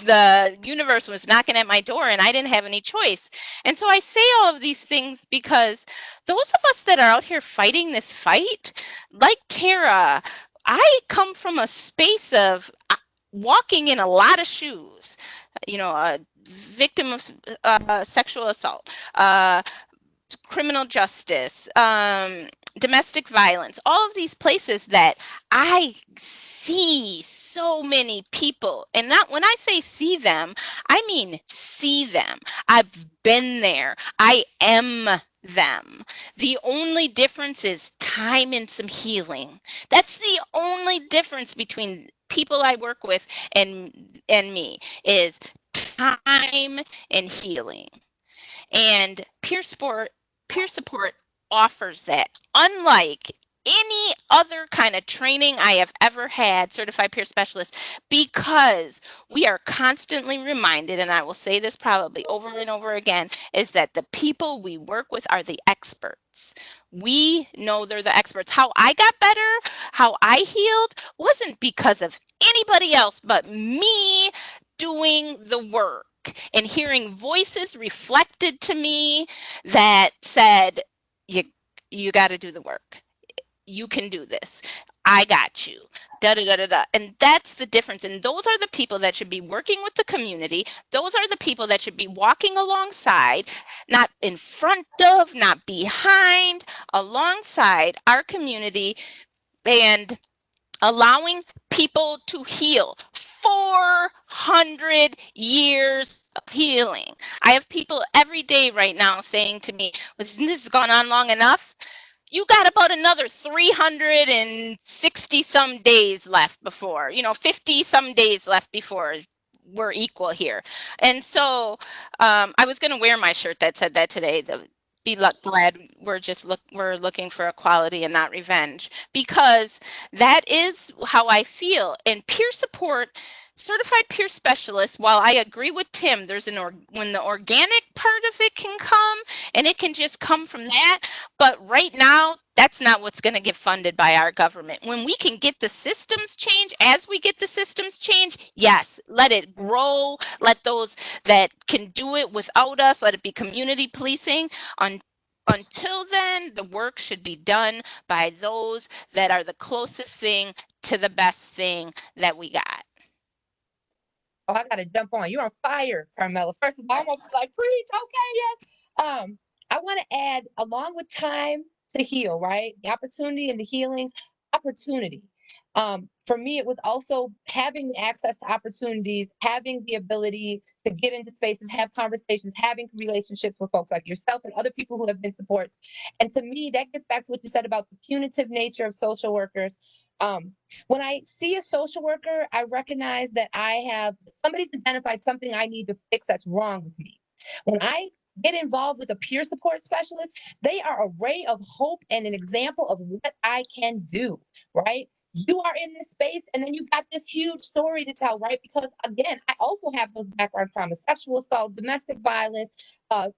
the universe was knocking at my door and I didn't have any choice. And so I say all of these things because those of us that are out here fighting this fight, like Tara, I come from a space of walking in a lot of shoes, a victim of sexual assault, criminal justice, domestic violence, all of these places that I see so many people. And not when I say see them, I mean see them. I've been there. I am them. The only difference is time and some healing. That's the only difference between people I work with and me, is time and healing. And peer support offers that, unlike any other kind of training I have ever had, certified peer specialist, because we are constantly reminded, and I will say this probably over and over again, is that the people we work with are the experts. We know they're the experts. How I got better, how I healed, wasn't because of anybody else but me doing the work and hearing voices reflected to me that said, you got to do the work. You can do this. I got you. Da, da, da, da, da. And that's the difference. And those are the people that should be working with the community. Those are the people that should be walking alongside, not in front of, not behind, alongside our community and allowing people to heal. 400 years of healing. I have people every day right now saying to me, this has gone on long enough. You got about another 360 some days left before, 50 some days left before we're equal here. And so I was going to wear my shirt that said that today, be glad we're looking for equality and not revenge, because that is how I feel. And peer support, certified peer specialist, while I agree with Tim, there's when the organic part of it can come, and it can just come from that. But right now, that's not what's going to get funded by our government. When we can get the systems change, as we get the systems change, yes, let it grow. Let those that can do it without us, let it be community policing. Until then, the work should be done by those that are the closest thing to the best thing that we got. Oh, I gotta jump on. You're on fire, Carmela. First of all, I'm gonna be like, preach, okay, yes. I want to add, along with time to heal, right? The opportunity and the healing opportunity. For me, it was also having access to opportunities, having the ability to get into spaces, have conversations, having relationships with folks like yourself and other people who have been supports. And to me, that gets back to what you said about the punitive nature of social workers. When I see a social worker, I recognize that somebody's identified something I need to fix that's wrong with me. When I get involved with a peer support specialist, they are a ray of hope and an example of what I can do, right? You are in this space, and then you've got this huge story to tell, right? Because again, I also have those background traumas: sexual assault, domestic violence,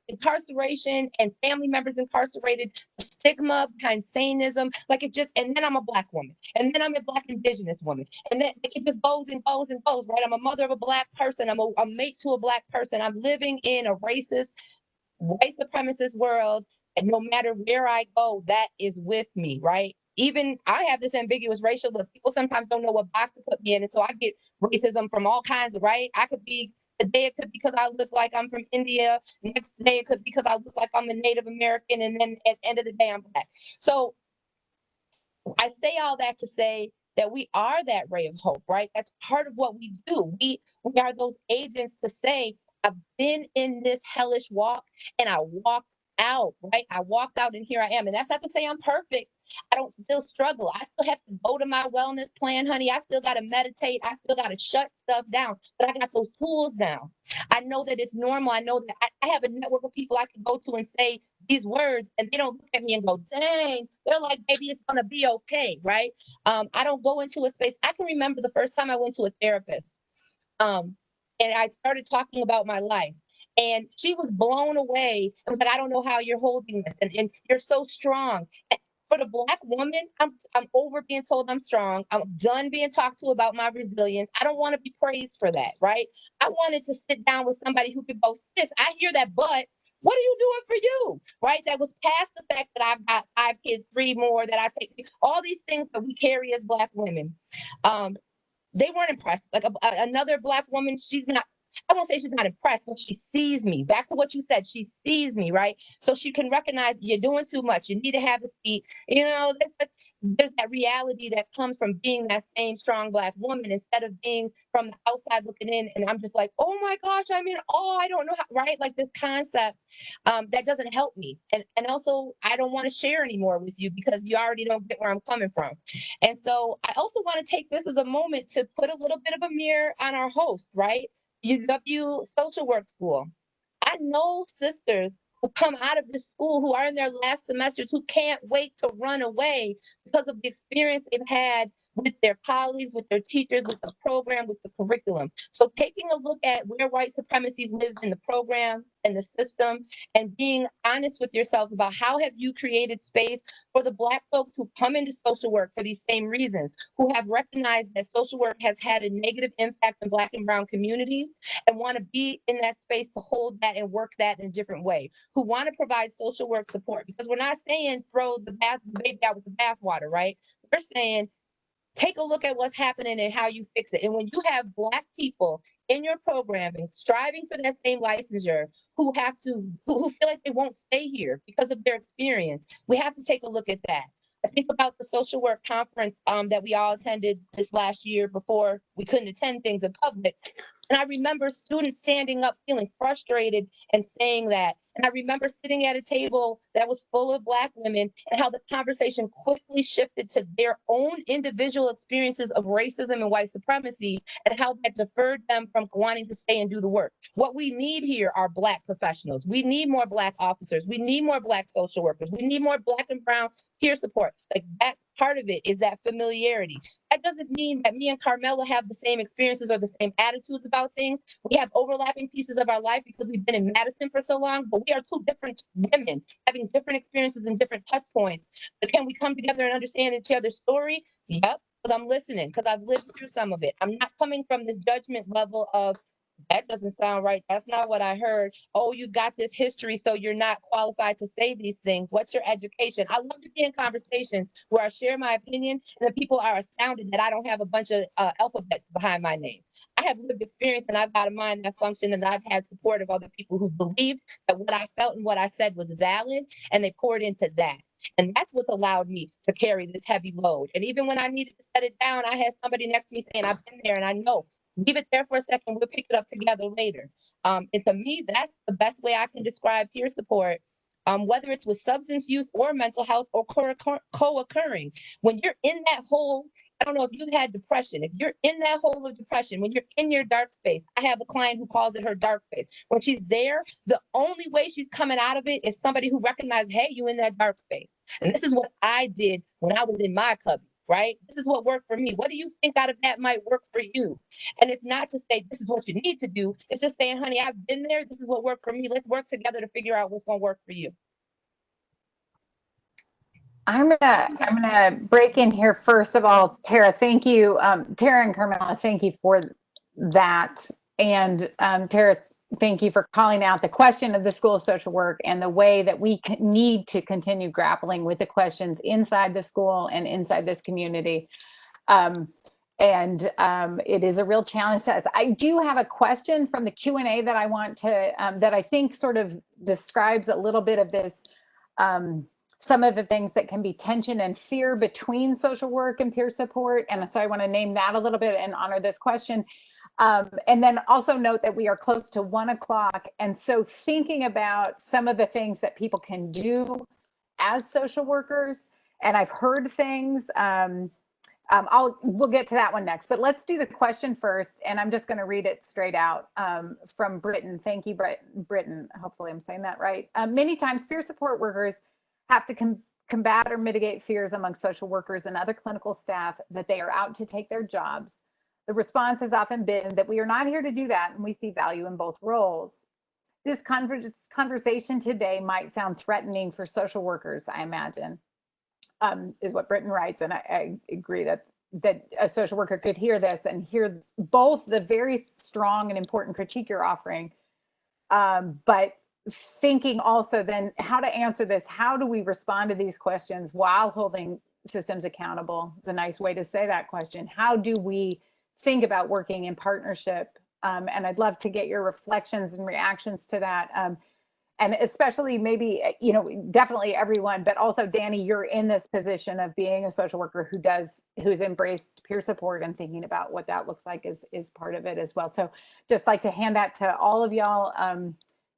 incarceration, and family members incarcerated, stigma behind saneism, like it just, and then I'm a Black woman, and then I'm a Black Indigenous woman, and then it just goes and goes and goes, right? I'm a mother of a Black person, I'm a mate to a Black person, I'm living in a racist, white supremacist world, and no matter where I go, that is with me, right? Even I have this ambiguous racial look. People sometimes don't know what box to put me in, and so I get racism from all kinds of, right? Today it could be because I look like I'm from India. Next day it could be because I look like I'm a Native American, and then at the end of the day I'm Black. So I say all that to say that we are that ray of hope, right? That's part of what we do. We are those agents to say, I've been in this hellish walk and I walked out, right? I walked out and here I am. And that's not to say I'm perfect. I don't still struggle. I still have to go to my wellness plan, honey. I still got to meditate. I still got to shut stuff down, but I got those tools now. I know that it's normal. I know that I have a network of people I can go to and say these words, and they don't look at me and go, dang, they're like, baby, it's going to be okay, right? I don't go into a space. I can remember the first time I went to a therapist, and I started talking about my life. And she was blown away. I was like, I don't know how you're holding this. And you're so strong. And for the Black woman, I'm over being told I'm strong. I'm done being talked to about my resilience. I don't want to be praised for that, right? I wanted to sit down with somebody who could go, sis, I hear that, but what are you doing for you, right? That was past the fact that I've got 5 kids, 3 more that I take, all these things that we carry as Black women. They weren't impressed. Like another Black woman, she's not, I won't say she's not impressed, but she sees me. Back to what you said, she sees me, right? So she can recognize you're doing too much. You need to have a seat. You know, there's that reality that comes from being that same strong Black woman instead of being from the outside looking in. And I'm just like, oh my gosh, I mean, I don't know how, right? Like this concept that doesn't help me. And also, I don't want to share anymore with you because you already don't get where I'm coming from. And so I also want to take this as a moment to put a little bit of a mirror on our host, right? UW Social Work School. I know sisters who come out of this school who are in their last semesters who can't wait to run away because of the experience they've had with their colleagues, with their teachers, with the program, with the curriculum. So taking a look at where white supremacy lives in the program and the system, and being honest with yourselves about how have you created space for the Black folks who come into social work for these same reasons, who have recognized that social work has had a negative impact in Black and Brown communities and want to be in that space to hold that and work that in a different way, who want to provide social work support, because we're not saying throw the baby out with the bathwater, right? We're saying take a look at what's happening and how you fix it. And when you have Black people in your programming striving for that same licensure, who feel like they won't stay here because of their experience, we have to take a look at that. I think about the social work conference that we all attended this last year before we couldn't attend things in public. And I remember students standing up feeling frustrated and saying that. And I remember sitting at a table that was full of Black women and how the conversation quickly shifted to their own individual experiences of racism and white supremacy and how that deferred them from wanting to stay and do the work. What we need here are Black professionals. We need more Black officers. We need more Black social workers. We need more Black and Brown peer support. Like that's part of it, is that familiarity. That doesn't mean that me and Carmella have the same experiences or the same attitudes about things. We have overlapping pieces of our life because we've been in Madison for so long, but we are 2 different women having different experiences and different touch points. But can we come together and understand each other's story? Yep, because I'm listening, because I've lived through some of it. I'm not coming from this judgment level of, that doesn't sound right. That's not what I heard. Oh, you've got this history, so you're not qualified to say these things. What's your education? I love to be in conversations where I share my opinion and the people are astounded that I don't have a bunch of alphabets behind my name. I have lived experience and I've got a mind that functions, and I've had support of other people who believed that what I felt and what I said was valid, and they poured into that. And that's what's allowed me to carry this heavy load. And even when I needed to set it down, I had somebody next to me saying, I've been there and I know. Leave it there for a second. We'll pick it up together later. And to me, that's the best way I can describe peer support, whether it's with substance use or mental health or co-occurring. When you're in that hole, I don't know if you've had depression. If you're in that hole of depression, when you're in your dark space, I have a client who calls it her dark space. When she's there, the only way she's coming out of it is somebody who recognizes, hey, you in that dark space. And this is what I did when I was in my cubby, right? This is what worked for me. What do you think out of that might work for you? And it's not to say this is what you need to do. It's just saying, honey, I've been there. This is what worked for me. Let's work together to figure out what's going to work for you. I'm gonna break in here. First of all, Tara, thank you. Tara and Carmela, thank you for that. And Tara, thank you for calling out the question of the School of Social Work and the way that we need to continue grappling with the questions inside the school and inside this community. It is a real challenge to us. I do have a question from the Q&A that I want to, that I think sort of describes a little bit of this, some of the things that can be tension and fear between social work and peer support. And so I want to name that a little bit and honor this question. And then also note that we are close to 1 o'clock. And so thinking about some of the things that people can do as social workers, and I've heard things, we'll get to that one next, but let's do the question first. And I'm just going to read it straight out from Britton. Thank you, Britton. Hopefully I'm saying that right. Many times peer support workers have to combat or mitigate fears among social workers and other clinical staff that they are out to take their jobs. The response has often been that we are not here to do that, and we see value in both roles. This conversation today might sound threatening for social workers, I imagine, is what Britton writes, and I agree that a social worker could hear this and hear both the very strong and important critique you're offering, but thinking also then how to answer this. How do we respond to these questions while holding systems accountable? It's a nice way to say that question. How do we think about working in partnership? And I'd love to get your reflections and reactions to that. And especially maybe, you know, definitely everyone, but also Dani, you're in this position of being a social worker who's embraced peer support and thinking about what that looks like is part of it as well. So just like to hand that to all of y'all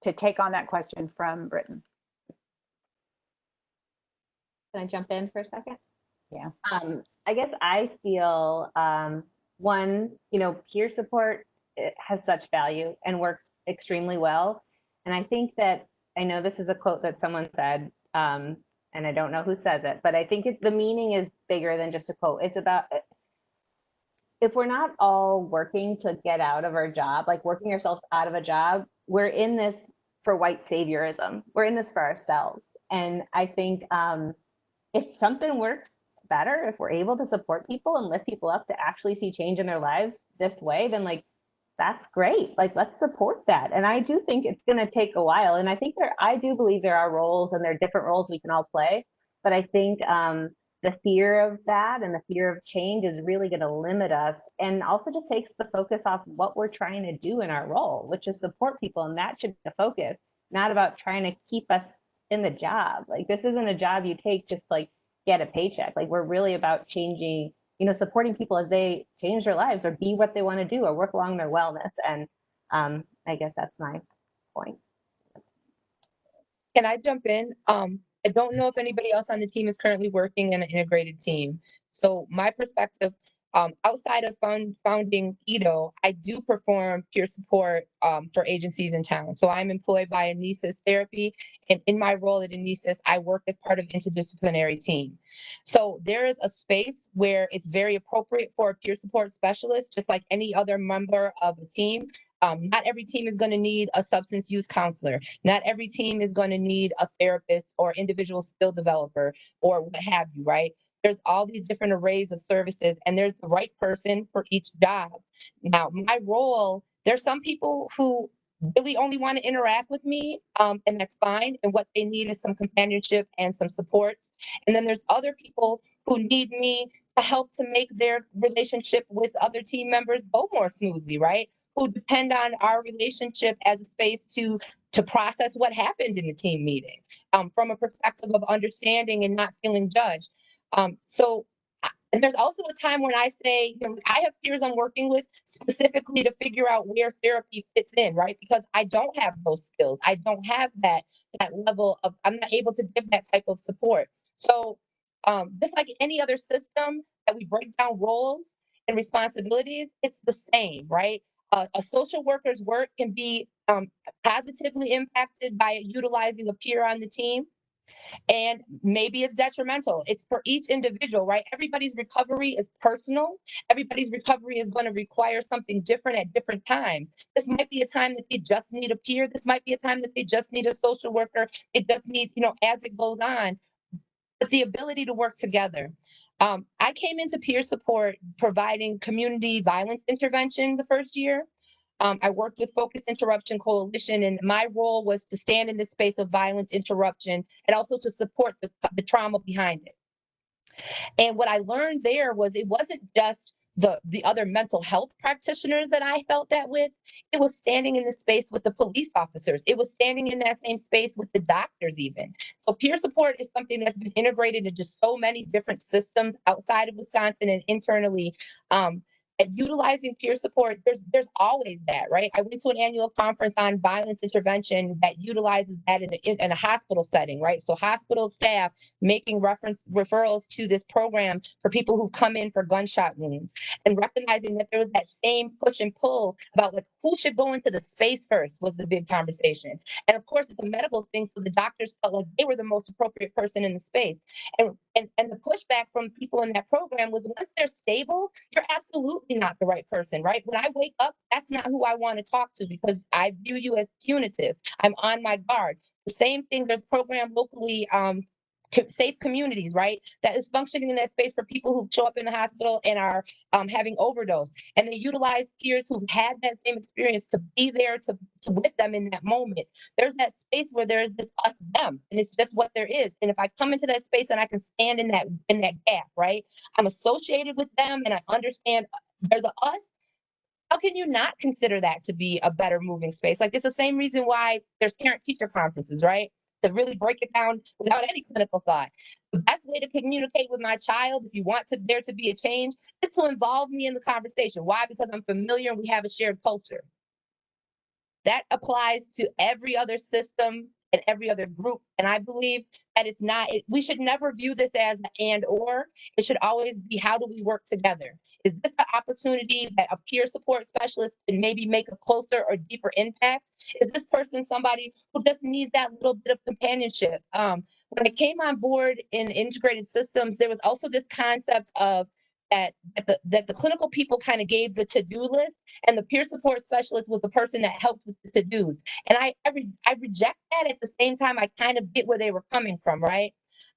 to take on that question from Britton. Can I jump in for a second? Yeah. I guess I feel one, you know, peer support has such value and works extremely well. And I think that, I know this is a quote that someone said, and I don't know who says it, but I think the meaning is bigger than just a quote. It's about, if we're not all working to get out of our job, like working ourselves out of a job, we're in this for white saviorism. We're in this for ourselves. And I think if something works better, if we're able to support people and lift people up to actually see change in their lives this way, then like, that's great. Like, let's support that. And I do think it's going to take a while. And I think I do believe there are roles and there are different roles we can all play. But I think the fear of that and the fear of change is really going to limit us, and also just takes the focus off what we're trying to do in our role, which is support people. And that should be the focus, not about trying to keep us in the job. Like, this isn't a job you take just like get a paycheck. Like, we're really about changing, you know, supporting people as they change their lives or be what they want to do or work along their wellness. And I guess that's my point. Can I jump in? I don't know if anybody else on the team is currently working in an integrated team. So my perspective, outside of founding EOTO, I do perform peer support for agencies in town. So I'm employed by Anesis Therapy, and in my role at Anesis, I work as part of interdisciplinary team. So there is a space where it's very appropriate for a peer support specialist, just like any other member of a team. Not every team is going to need a substance use counselor. Not every team is going to need a therapist or individual skill developer or what have you, right? There's all these different arrays of services, and there's the right person for each job. Now, my role, there's some people who really only want to interact with me, and that's fine. And what they need is some companionship and some supports. And then there's other people who need me to help to make their relationship with other team members go more smoothly, right? Who depend on our relationship as a space to process what happened in the team meeting from a perspective of understanding and not feeling judged. And there's also a time when I say, I have peers I'm working with specifically to figure out where therapy fits in, right? Because I don't have those skills. I don't have that level of, I'm not able to give that type of support. So just like any other system that we break down roles and responsibilities, it's the same, right? A social worker's work can be positively impacted by utilizing a peer on the team. And maybe it's detrimental. It's for each individual, right? Everybody's recovery is personal. Everybody's recovery is going to require something different at different times. This might be a time that they just need a peer. This might be a time that they just need a social worker. It just needs, as it goes on, but the ability to work together. I came into peer support providing community violence intervention the first year. I worked with Focus Interruption Coalition, and my role was to stand in the space of violence interruption and also to support the trauma behind it. And what I learned there was it wasn't just the other mental health practitioners that I felt that with. It was standing in the space with the police officers. It was standing in that same space with the doctors even. So peer support is something that's been integrated into so many different systems outside of Wisconsin and internally. At utilizing peer support, there's always that, right? I went to an annual conference on violence intervention that utilizes that in a hospital setting, right? So hospital staff making referrals to this program for people who come in for gunshot wounds, and recognizing that there was that same push and pull about like who should go into the space first was the big conversation. And of course, it's a medical thing, so the doctors felt like they were the most appropriate person in the space. And the pushback from people in that program was once they're stable, you're absolutely not the right person, right? When I wake up, that's not who I want to talk to because I view you as punitive. I'm on my guard. The same thing, there's a program locally, Safe Communities, right? That is functioning in that space for people who show up in the hospital and are having overdose. And they utilize peers who've had that same experience to be there to with them in that moment. There's that space where there's this us them, and it's just what there is. And if I come into that space and I can stand in that gap, right? I'm associated with them and I understand there's a us. How can you not consider that to be a better moving space? Like it's the same reason why there's parent-teacher conferences, right? To really break it down without any clinical thought. The best way to communicate with my child, if you want there to be a change, is to involve me in the conversation. Why? Because I'm familiar and we have a shared culture. That applies to every other system and every other group. And I believe that we should never view this as an and or. It should always be, how do we work together? Is this an opportunity that a peer support specialist can maybe make a closer or deeper impact? Is this person somebody who just needs that little bit of companionship? When I came on board in integrated systems, there was also this concept of that the clinical people kind of gave the to-do list, and the peer support specialist was the person that helped with the to-dos. And I reject that. At the same time, I kind of get where they were coming from, right?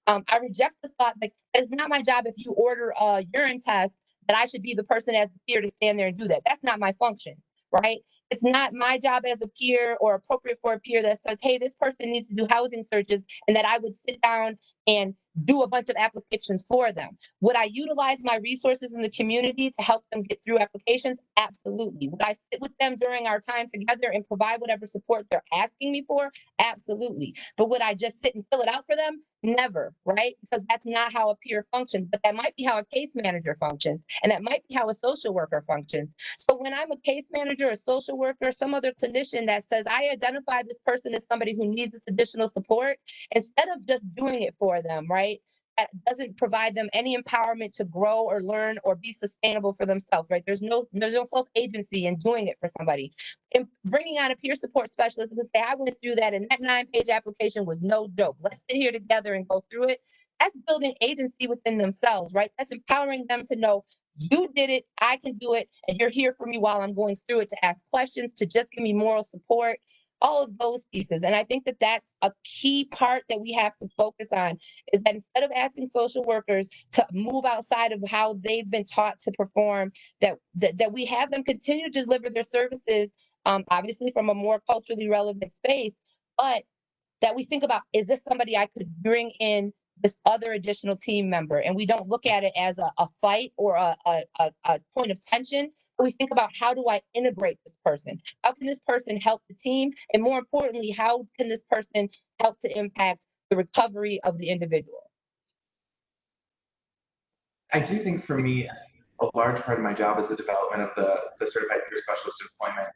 I reject the thought that it's not my job if you order a urine test that I should be the person as the peer to stand there and do that. That's not my function, right? It's not my job as a peer or appropriate for a peer that says, hey, this person needs to do housing searches, and that I would sit down and do a bunch of applications for them. Would I utilize my resources in the community to help them get through applications? Absolutely. Would I sit with them during our time together and provide whatever support they're asking me for? Absolutely. But would I just sit and fill it out for them? Never, right? Because that's not how a peer functions, but that might be how a case manager functions, and that might be how a social worker functions. So when I'm a case manager, a social worker, some other clinician that says, I identify this person as somebody who needs this additional support, instead of just doing it for them, right? That doesn't provide them any empowerment to grow or learn or be sustainable for themselves, right? There's no self-agency in doing it for somebody. And bringing on a peer support specialist who say, I went through that and that 9-page application was no joke. Let's sit here together and go through it. That's building agency within themselves, right? That's empowering them to know, you did it, I can do it, and you're here for me while I'm going through it, to ask questions, to just give me moral support, all of those pieces. And I think that that's a key part that we have to focus on, is that instead of asking social workers to move outside of how they've been taught to perform, that we have them continue to deliver their services, obviously from a more culturally relevant space, but that we think about, is this somebody I could bring in this other additional team member, and we don't look at it as a fight or a point of tension. We think about, how do I integrate this person? How can this person help the team? And more importantly, how can this person help to impact the recovery of the individual? I do think for me, a large part of my job is the development of the certified peer specialist employment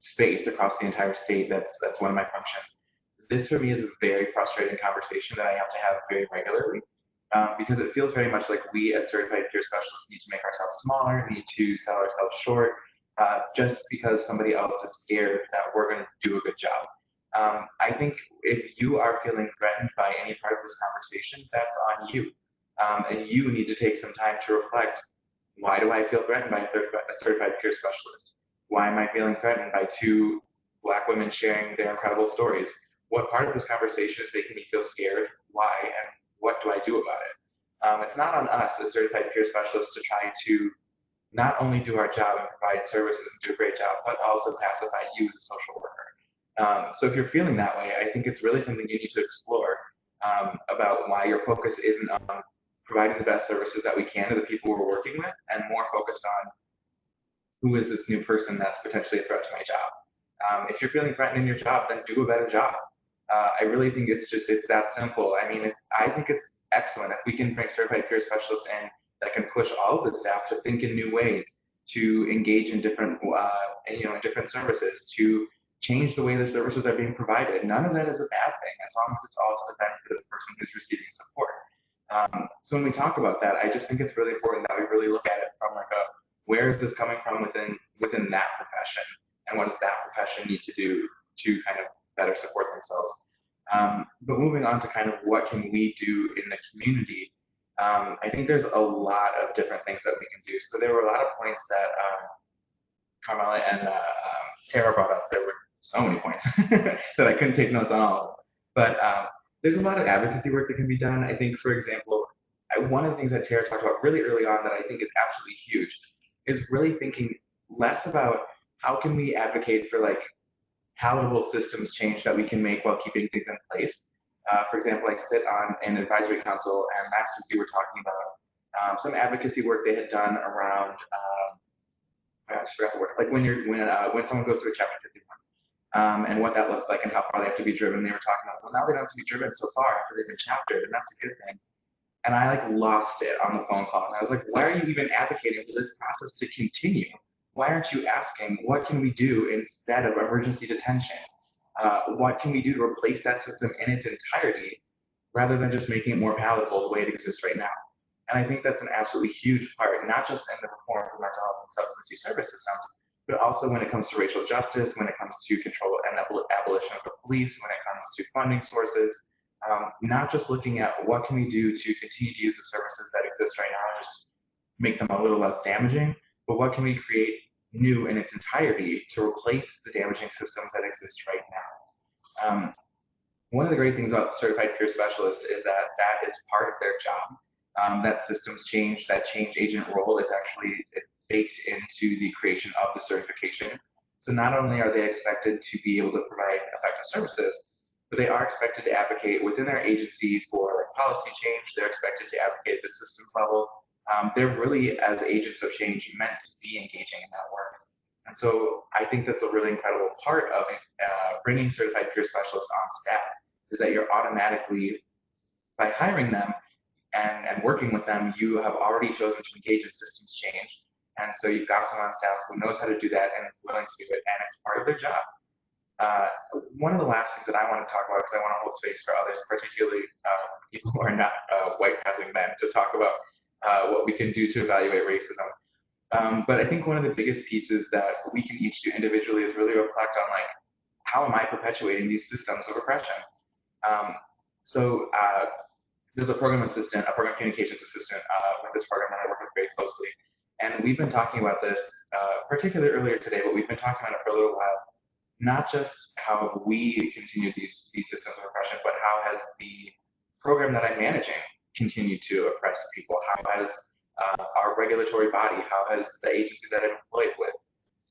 space across the entire state. That's one of my functions. This for me is a very frustrating conversation that I have to have very regularly, because it feels very much like we as certified peer specialists need to make ourselves smaller, need to sell ourselves short, just because somebody else is scared that we're going to do a good job. I think if you are feeling threatened by any part of this conversation, that's on you. And you need to take some time to reflect, why do I feel threatened by a certified peer specialist? Why am I feeling threatened by two Black women sharing their incredible stories? What part of this conversation is making me feel scared? Why? And what do I do about it? It's not on us as certified peer specialists to try to not only do our job and provide services and do a great job, but also pacify you as a social worker. So if you're feeling that way, I think it's really something you need to explore, about why your focus isn't on providing the best services that we can to the people we're working with, and more focused on, who is this new person that's potentially a threat to my job? If you're feeling threatened in your job, then do a better job. I really think it's that simple. I mean, I think it's excellent if we can bring certified peer specialists in that can push all of the staff to think in new ways, to engage in different, different services, to change the way the services are being provided. None of that is a bad thing, as long as it's all to the benefit of the person who's receiving support. So when we talk about that, I just think it's really important that we really look at it from like where is this coming from within that profession, and what does that profession need to do to kind of better support themselves. But moving on to kind of what can we do in the community, I think there's a lot of different things that we can do. So there were a lot of points that Carmela and Tara brought up. There were so many points that I couldn't take notes on all of them. But there's a lot of advocacy work that can be done. I think, for example, one of the things that Tara talked about really early on that I think is absolutely huge is really thinking less about how can we advocate for like palatable systems change that we can make while keeping things in place. For example, I sit on an advisory council, and last week we were talking about some advocacy work they had done around, I just forgot the word, like when someone goes through a Chapter 51, and what that looks like and how far they have to be driven. They were talking about, well, now they don't have to be driven so far after they've been chaptered, and that's a good thing. And I like lost it on the phone call, and I was like, why are you even advocating for this process to continue? Why aren't you asking, what can we do instead of emergency detention? What can we do to replace that system in its entirety, rather than just making it more palatable the way it exists right now? And I think that's an absolutely huge part, not just in the reform of mental health and substance use service systems, but also when it comes to racial justice, when it comes to control and abolition of the police, when it comes to funding sources, not just looking at what can we do to continue to use the services that exist right now and just make them a little less damaging, but what can we create new in its entirety to replace the damaging systems that exist right now. One of the great things about certified peer specialists is that that is part of their job. That systems change, that change agent role is actually baked into the creation of the certification. So not only are they expected to be able to provide effective services, but they are expected to advocate within their agency for like policy change. They're expected to advocate at the systems level. They're really, as agents of change, meant to be engaging in that work. And so I think that's a really incredible part of bringing certified peer specialists on staff, is that you're automatically, by hiring them and working with them, you have already chosen to engage in systems change. And so you've got someone on staff who knows how to do that and is willing to do it, and it's part of their job. One of the last things that I want to talk about, because I want to hold space for others, particularly people who are not white passing men, to talk about what we can do to evaluate racism. But I think one of the biggest pieces that we can each do individually is really reflect on, like, how am I perpetuating these systems of oppression? There's a program communications assistant with this program that I work with very closely. And we've been talking about this, particularly earlier today, but we've been talking about it for a little while. Not just how have we continued these systems of oppression, but how has the program that I'm managing continued to oppress people? How has our regulatory body, how has the agency that I'm employed with,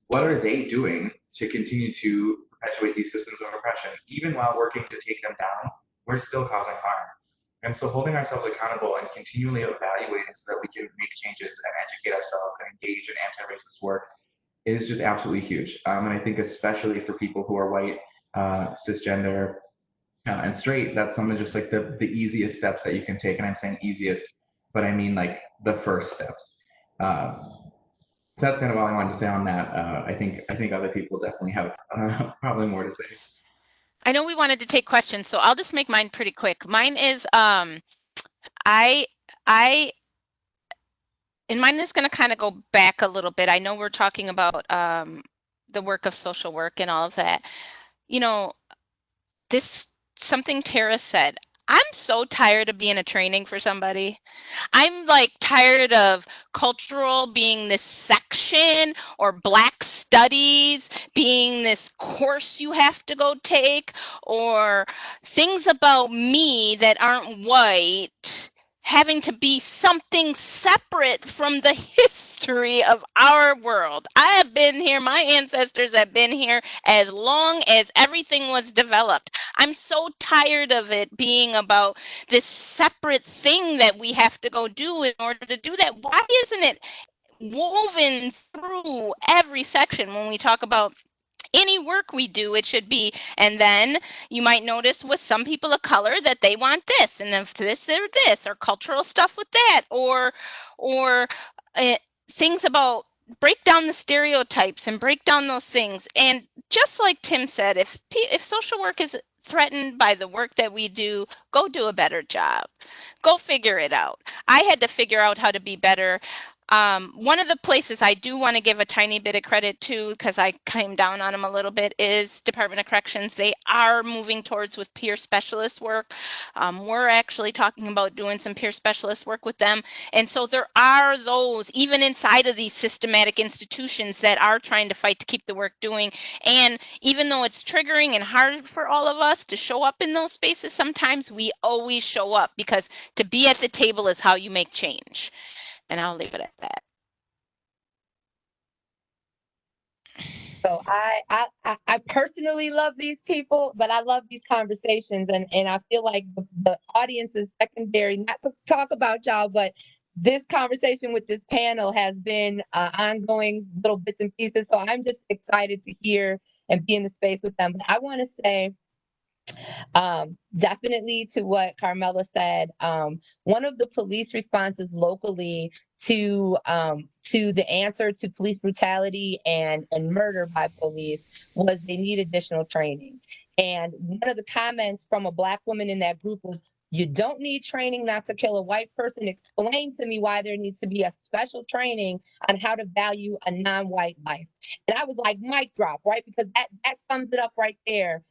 what are they doing to continue to perpetuate these systems of oppression? Even while working to take them down, we're still causing harm. And so holding ourselves accountable and continually evaluating so that we can make changes and educate ourselves and engage in anti-racist work is just absolutely huge. And I think especially for people who are white, cisgender, and straight, that's some of just like the easiest steps that you can take. And I'm saying easiest, but I mean like the first steps. So that's kind of all I wanted to say on that. I think other people definitely have probably more to say. I know we wanted to take questions, so I'll just make mine pretty quick. Mine is and mine is going to kind of go back a little bit. I know we're talking about the work of social work and all of that. You know, something Tara said. I'm so tired of being a training for somebody. I'm like tired of cultural being this section or Black studies being this course you have to go take, or things about me that aren't white having to be something separate from the history of our world. I have been here, my ancestors have been here as long as everything was developed. I'm so tired of it being about this separate thing that we have to go do in order to do that. Why isn't it woven through every section when we talk about any work we do? It should be, and then you might notice with some people of color that they want this, and if this or this, or cultural stuff with that, or things about break down the stereotypes and break down those things. And just like Tim said, if social work is threatened by the work that we do, go do a better job. Go figure it out. I had to figure out how to be better. One of the places I do want to give a tiny bit of credit to, because I came down on them a little bit, is Department of Corrections. They are moving towards with peer specialist work. We're actually talking about doing some peer specialist work with them. And so there are those, even inside of these systematic institutions, that are trying to fight to keep the work doing. And even though it's triggering and hard for all of us to show up in those spaces, sometimes we always show up, because to be at the table is how you make change. And I'll leave it at that. So I personally love these people, but I love these conversations, and I feel like the audience is secondary, not to talk about y'all, but this conversation with this panel has been ongoing little bits and pieces. So I'm just excited to hear and be in the space with them. But I want to say, definitely to what Carmela said, one of the police responses locally to the answer to police brutality and murder by police was they need additional training. And one of the comments from a Black woman in that group was, "You don't need training not to kill a white person. Explain to me why there needs to be a special training on how to value a non-white life." And I was like, mic drop, right? Because that sums it up right there.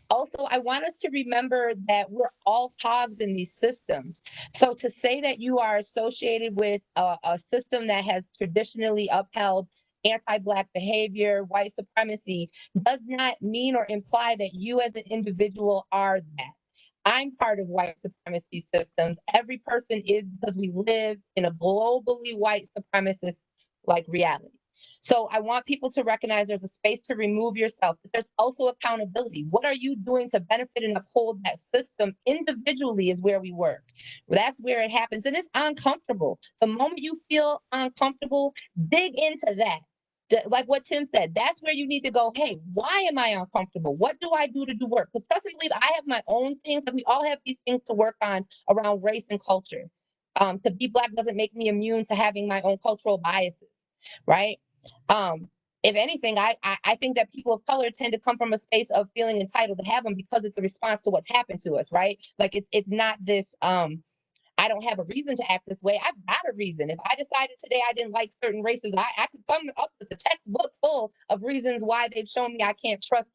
Also, I want us to remember that we're all cogs in these systems. So to say that you are associated with a system that has traditionally upheld anti-Black behavior, white supremacy, does not mean or imply that you as an individual are that. I'm part of white supremacy systems. Every person is, because we live in a globally white supremacist like reality. So I want people to recognize there's a space to remove yourself, but there's also accountability. What are you doing to benefit and uphold that system individually is where we work. That's where it happens. And it's uncomfortable. The moment you feel uncomfortable, dig into that. Like what Tim said, that's where you need to go, hey, why am I uncomfortable? What do I do to do work? Because trust and believe, I have my own things, and we all have these things to work on around race and culture. To be Black doesn't make me immune to having my own cultural biases, right? If anything, I think that people of color tend to come from a space of feeling entitled to have them because it's a response to what's happened to us, right? Like it's not this, I don't have a reason to act this way. I've got a reason. If I decided today I didn't like certain races, I could come up with a textbook full of reasons why they've shown me I can't trust,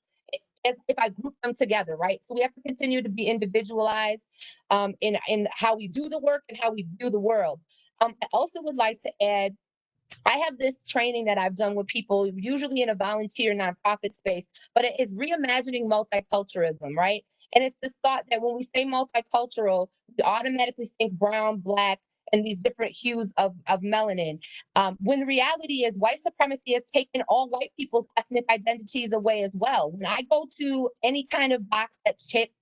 as if I group them together, right? So we have to continue to be individualized in how we do the work and how we view the world. I also would like to add, I have this training that I've done with people, usually in a volunteer nonprofit space, but it is reimagining multiculturalism, right? And it's this thought that when we say multicultural, we automatically think brown, Black, and these different hues of melanin. When the reality is white supremacy has taken all white people's ethnic identities away as well. When I go to any kind of box that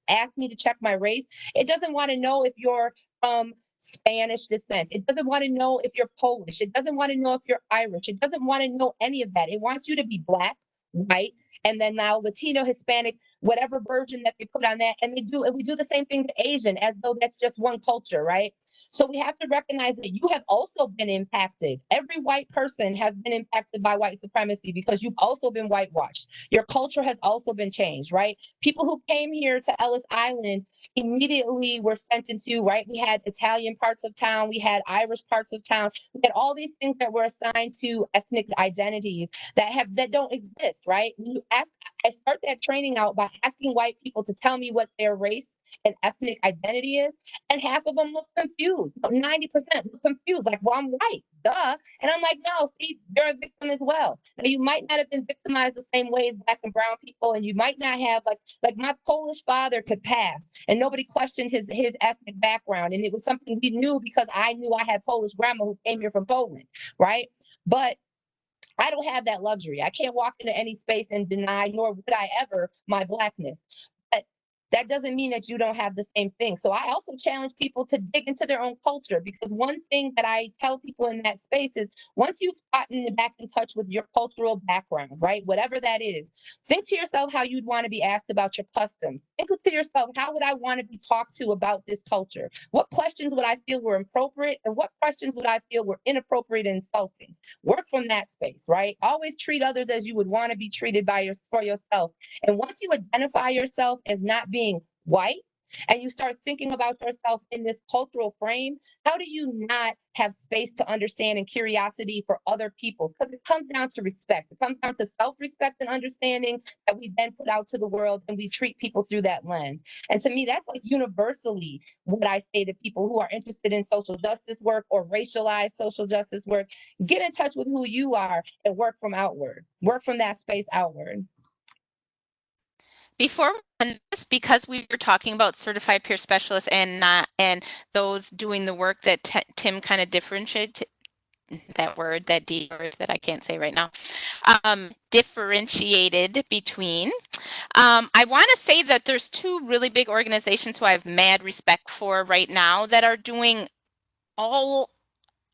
asks me to check my race, it doesn't want to know if you're from Spanish descent. It doesn't want to know if you're Polish. It doesn't want to know if you're Irish. It doesn't want to know any of that. It wants you to be Black, white, and then now Latino, Hispanic, whatever version that they put on that. And we do the same thing to Asian, as though that's just one culture, right? So we have to recognize that you have also been impacted. Every white person has been impacted by white supremacy because you've also been whitewashed. Your culture has also been changed, right? People who came here to Ellis Island immediately were sent into, right? We had Italian parts of town, we had Irish parts of town, we had all these things that were assigned to ethnic identities that don't exist, right? When you ask, I start that training out by asking white people to tell me what their race and ethnic identity is, and half of them look confused. 90% look confused, like, well, I'm white, duh. And I'm like, no, see, you're a victim as well. Now, you might not have been victimized the same way as Black and brown people, and you might not have, like my Polish father could pass, and nobody questioned his ethnic background, and it was something we knew because I knew I had Polish grandma who came here from Poland, right? But I don't have that luxury. I can't walk into any space and deny, nor would I ever, my Blackness. But that doesn't mean that you don't have the same thing. So I also challenge people to dig into their own culture, because one thing that I tell people in that space is once you've gotten back in touch with your cultural background, right, whatever that is, think to yourself how you'd want to be asked about your customs. Think to yourself, how would I want to be talked to about this culture? What questions would I feel were appropriate, and what questions would I feel were inappropriate and insulting? Work from that space, right? Always treat others as you would want to be treated for yourself. And once you identify yourself as not being white, and you start thinking about yourself in this cultural frame, how do you not have space to understand and curiosity for other people's? Because it comes down to respect. It comes down to self-respect and understanding that we then put out to the world, and we treat people through that lens. And to me, that's like universally what I say to people who are interested in social justice work or racialized social justice work. Get in touch with who you are and work from outward. Work from that space outward. Before we end this, because we were talking about certified peer specialists and those doing the work that Tim kind of differentiated, that D word that I can't say right now, differentiated between. I want to say that there's two really big organizations who I have mad respect for right now that are doing all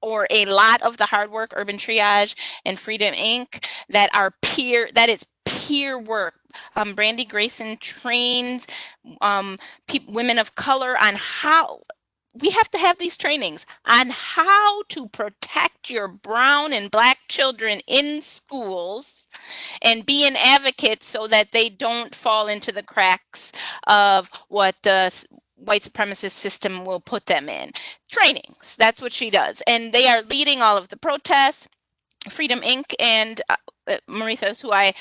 or a lot of the hard work, Urban Triage and Freedom Inc., that is peer work. Brandy Grayson trains women of color on how we have to have these trainings on how to protect your brown and Black children in schools and be an advocate so that they don't fall into the cracks of what the white supremacist system will put them in. Trainings, that's what she does. And they are leading all of the protests. Freedom Inc. and Maritha, who I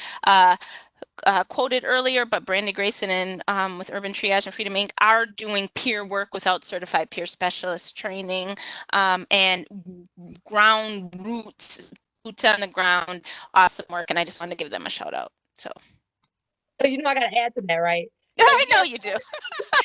quoted earlier, but Brandy Grayson and with Urban Triage and Freedom Inc. are doing peer work without certified peer specialist training, and ground roots, boots on the ground, awesome work. And I just want to give them a shout out. So you know, I got to add to that, right? I know you do.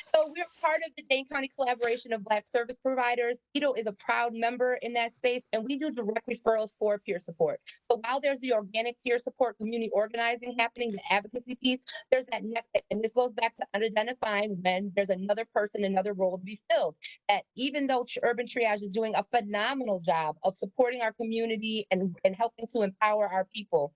So we're part of the Dane County Collaboration of Black Service Providers. EOTO is a proud member in that space, and we do direct referrals for peer support. So while there's the organic peer support community organizing happening, the advocacy piece, there's that next, and this goes back to identifying when there's another person, another role to be filled. That even though Urban Triage is doing a phenomenal job of supporting our community and helping to empower our people,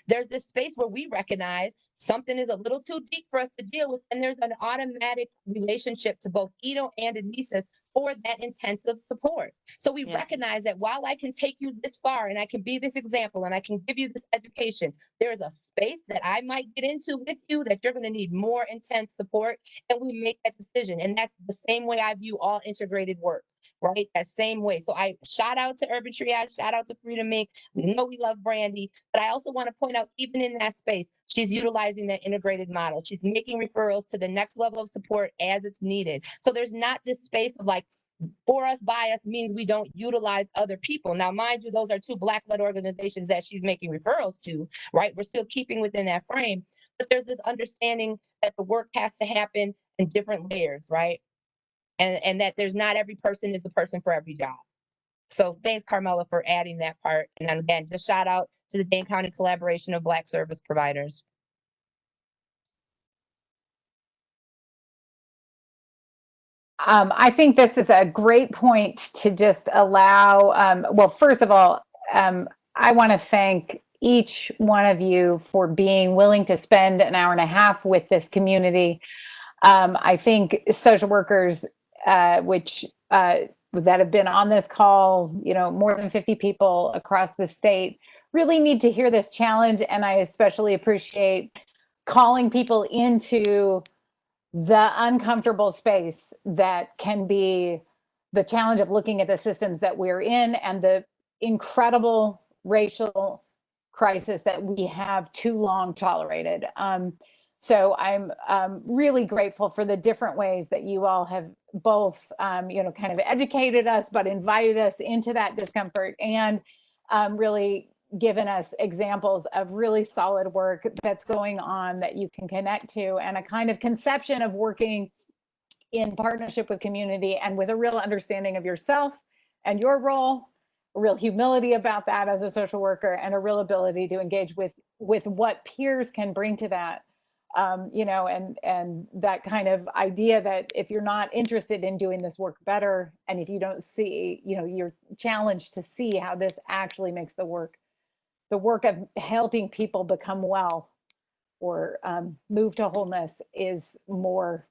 there's this space where we recognize something is a little too deep for us to deal with, and there's an automatic relationship to both EOTO and Anesis for that intensive support. So we recognize that while I can take you this far and I can be this example and I can give you this education, there is a space that I might get into with you that you're going to need more intense support, and we make that decision. And that's the same way I view all integrated work, right? That same way. So I shout out to Urban Triage, shout out to Freedom Inc. We know we love Brandy, but I also want to point out, even in that space, she's utilizing that integrated model. She's making referrals to the next level of support as it's needed. So there's not this space of like, for us, by us means we don't utilize other people. Now, mind you, those are two Black-led organizations that she's making referrals to, right? We're still keeping within that frame, but there's this understanding that the work has to happen in different layers, right? And that there's not every person is the person for every job. So thanks, Carmela, for adding that part. And then again, just shout out to the Dane County Collaboration of Black Service Providers. I think this is a great point to just allow, well, first of all, I want to thank each one of you for being willing to spend an hour and a half with this community. I think social workers, that have been on this call, more than 50 people across the state, really need to hear this challenge. And I especially appreciate calling people into the uncomfortable space that can be the challenge of looking at the systems that we're in and the incredible racial crisis that we have too long tolerated. So I'm really grateful for the different ways that you all have both, kind of educated us, but invited us into that discomfort and really given us examples of really solid work that's going on that you can connect to, and a kind of conception of working in partnership with community and with a real understanding of yourself and your role, a real humility about that as a social worker, and a real ability to engage with what peers can bring to that. And that kind of idea that if you're not interested in doing this work better, and if you don't see, you're challenged to see how this actually makes the work of helping people become well or move to wholeness is more,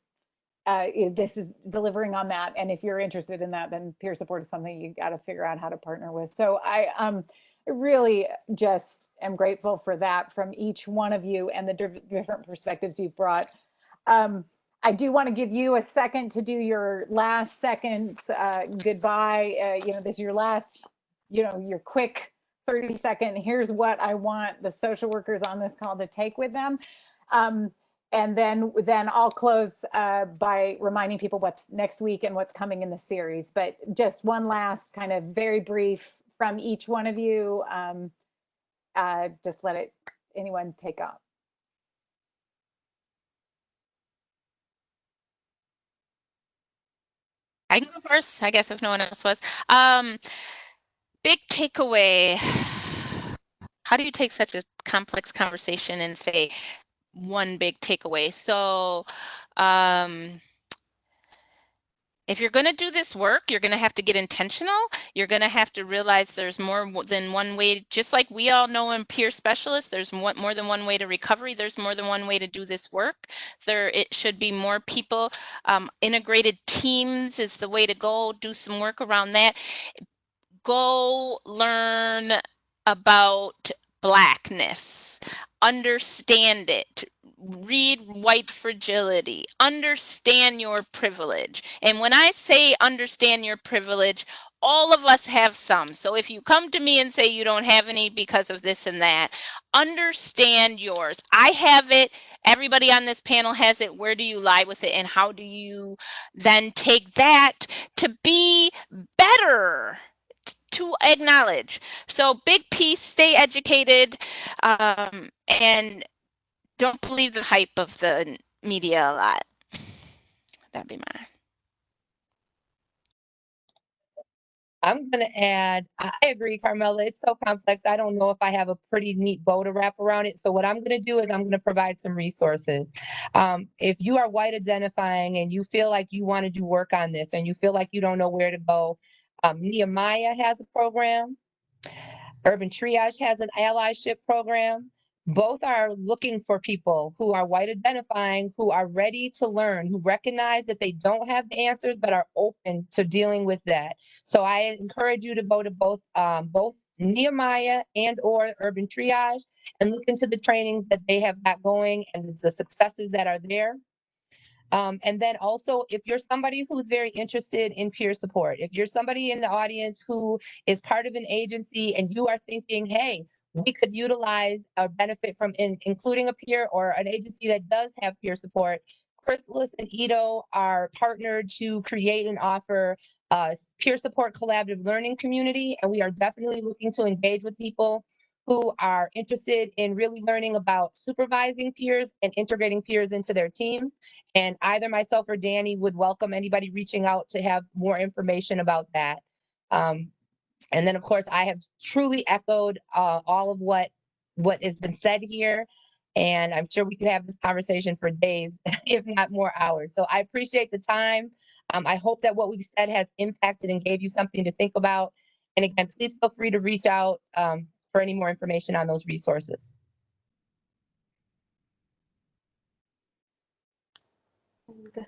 this is delivering on that. And if you're interested in that, then peer support is something you got to figure out how to partner with. So I really just am grateful for that from each one of you and the different perspectives you've brought. I do want to give you a second to do your last seconds goodbye. This is your last, your quick 30-second, here's what I want the social workers on this call to take with them. And then I'll close by reminding people what's next week and what's coming in the series. But just one last kind of very brief from each one of you. Just let anyone take off. I can go first, I guess, if no one else was. Big takeaway. How do you take such a complex conversation and say one big takeaway? So if you're going to do this work, you're going to have to get intentional. You're going to have to realize there's more than one way. Just like we all know in peer specialists, there's more than one way to recovery. There's more than one way to do this work. It should be more people. Integrated teams is the way to go. Do some work around that. Go learn about Blackness. Understand it. Read White Fragility. Understand your privilege. And when I say understand your privilege, all of us have some. So if you come to me and say you don't have any because of this and that, understand yours. I have it. Everybody on this panel has it. Where do you lie with it? And how do you then take that to be better? To acknowledge. So big piece, stay educated, and don't believe the hype of the media a lot. That'd be mine. I'm going to add, I agree, Carmela, it's so complex. I don't know if I have a pretty neat bow to wrap around it. So what I'm going to do is I'm going to provide some resources. If you are white identifying and you feel like you want to do work on this and you feel like you don't know where to go, Nehemiah has a program. Urban Triage has an allyship program. Both are looking for people who are white identifying, who are ready to learn, who recognize that they don't have the answers, but are open to dealing with that. So I encourage you to go to both Nehemiah and or Urban Triage and look into the trainings that they have got going and the successes that are there. And then also, if you're somebody who's very interested in peer support, if you're somebody in the audience who is part of an agency and you are thinking, hey, we could utilize or benefit from including a peer or an agency that does have peer support, Chrysalis and EOTO are partnered to create and offer a peer support collaborative learning community. And we are definitely looking to engage with people who are interested in really learning about supervising peers and integrating peers into their teams. And either myself or Dani would welcome anybody reaching out to have more information about that. And then, of course, I have truly echoed all of what has been said here. And I'm sure we could have this conversation for days, if not more hours. So I appreciate the time. I hope that what we've said has impacted and gave you something to think about. And again, please feel free to reach out for any more information on those resources.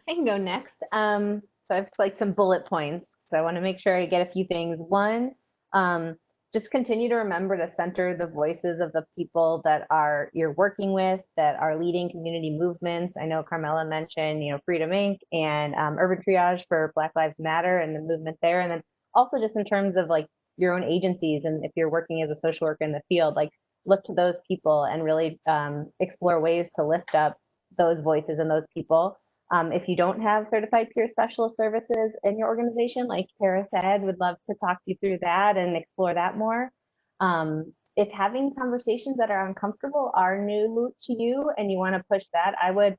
I can go next. So I have like some bullet points. So I want to make sure I get a few things. One, just continue to remember to center the voices of the people that you're working with, that are leading community movements. I know Carmela mentioned, Freedom Inc. and Urban Triage for Black Lives Matter and the movement there. And then also just in terms of like your own agencies, and if you're working as a social worker in the field, like look to those people and really explore ways to lift up those voices and those people. If you don't have certified peer specialist services in your organization, like Kara said, would love to talk you through that and explore that more. If having conversations that are uncomfortable are new to you and you want to push that, I would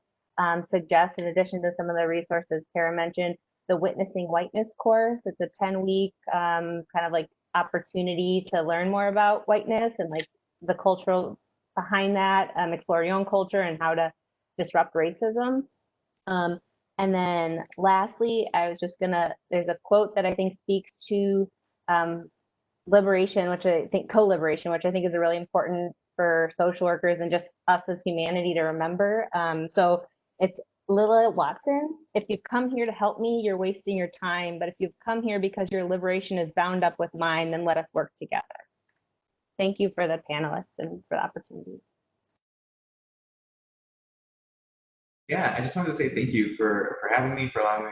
suggest, in addition to some of the resources Kara mentioned, the Witnessing Whiteness course. It's a 10-week kind of like opportunity to learn more about whiteness and like the cultural behind that, explore your own culture and how to disrupt racism. And then lastly, there's a quote that I think speaks to liberation, co-liberation, which I think is really important for social workers and just us as humanity to remember. So it's Lila Watson: if you've come here to help me, you're wasting your time. But if you've come here because your liberation is bound up with mine, then let us work together. Thank you for the panelists and for the opportunity. Yeah, I just wanted to say thank you for having me, for allowing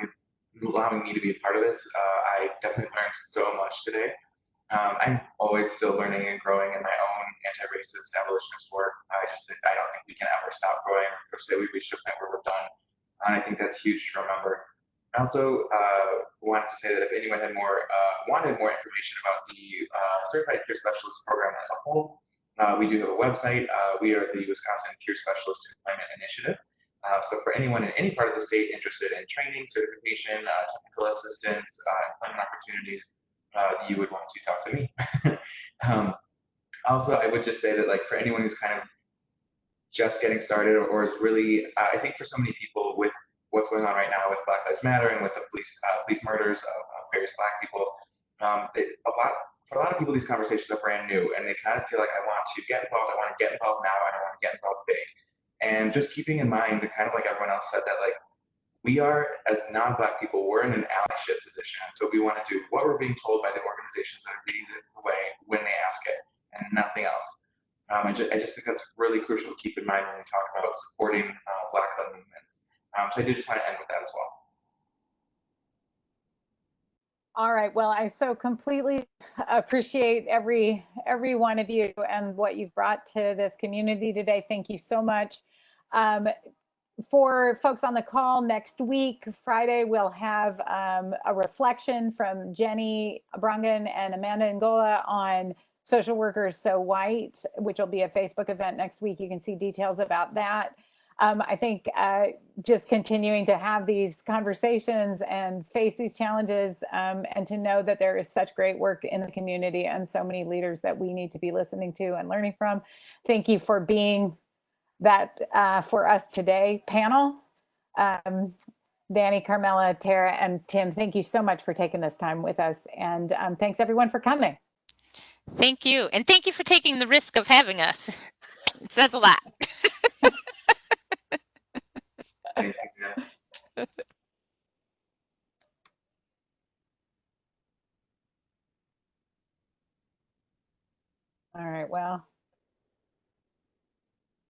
me to be a part of this. I definitely learned so much today. I'm always still learning and growing in my own anti-racist abolitionist work. I don't think we can ever stop growing or say we reached a point where we're done. And I think that's huge to remember. I also wanted to say that if anyone had wanted more information about the Certified Peer Specialist program as a whole, we do have a website. We are the Wisconsin Peer Specialist Employment Initiative. So for anyone in any part of the state interested in training, certification, technical assistance, employment opportunities, you would want to talk to me. Also, I would just say that like for anyone who's kind of just getting started or is really, I think for so many people with what's going on right now with Black Lives Matter and with the police murders of various Black people, for a lot of people, these conversations are brand new and they kind of feel like I want to get involved now, I don't want to get involved big. And just keeping in mind, kind of like everyone else said, that like we are, as non-Black people, we're in an allyship position. So we want to do what we're being told by the organizations that are leading the way when they ask it, and nothing else. I just think that's really crucial to keep in mind when we talk about supporting Black-led movements. So I did just want to end with that as well. All right. Well, I so completely appreciate every one of you and what you've brought to this community today. Thank you so much. For folks on the call, next week, Friday, we'll have a reflection from Jenny Brangan and Amanda Ngola on Social Workers So White, which will be a Facebook event next week. You can see details about that. I think just continuing to have these conversations and face these challenges and to know that there is such great work in the community and so many leaders that we need to be listening to and learning from. Thank you for being that for us today. Panel, Dani, Carmela, Tara, and Tim, thank you so much for taking this time with us. And thanks everyone for coming. Thank you. And thank you for taking the risk of having us. It says a lot. Thanks, All right, well.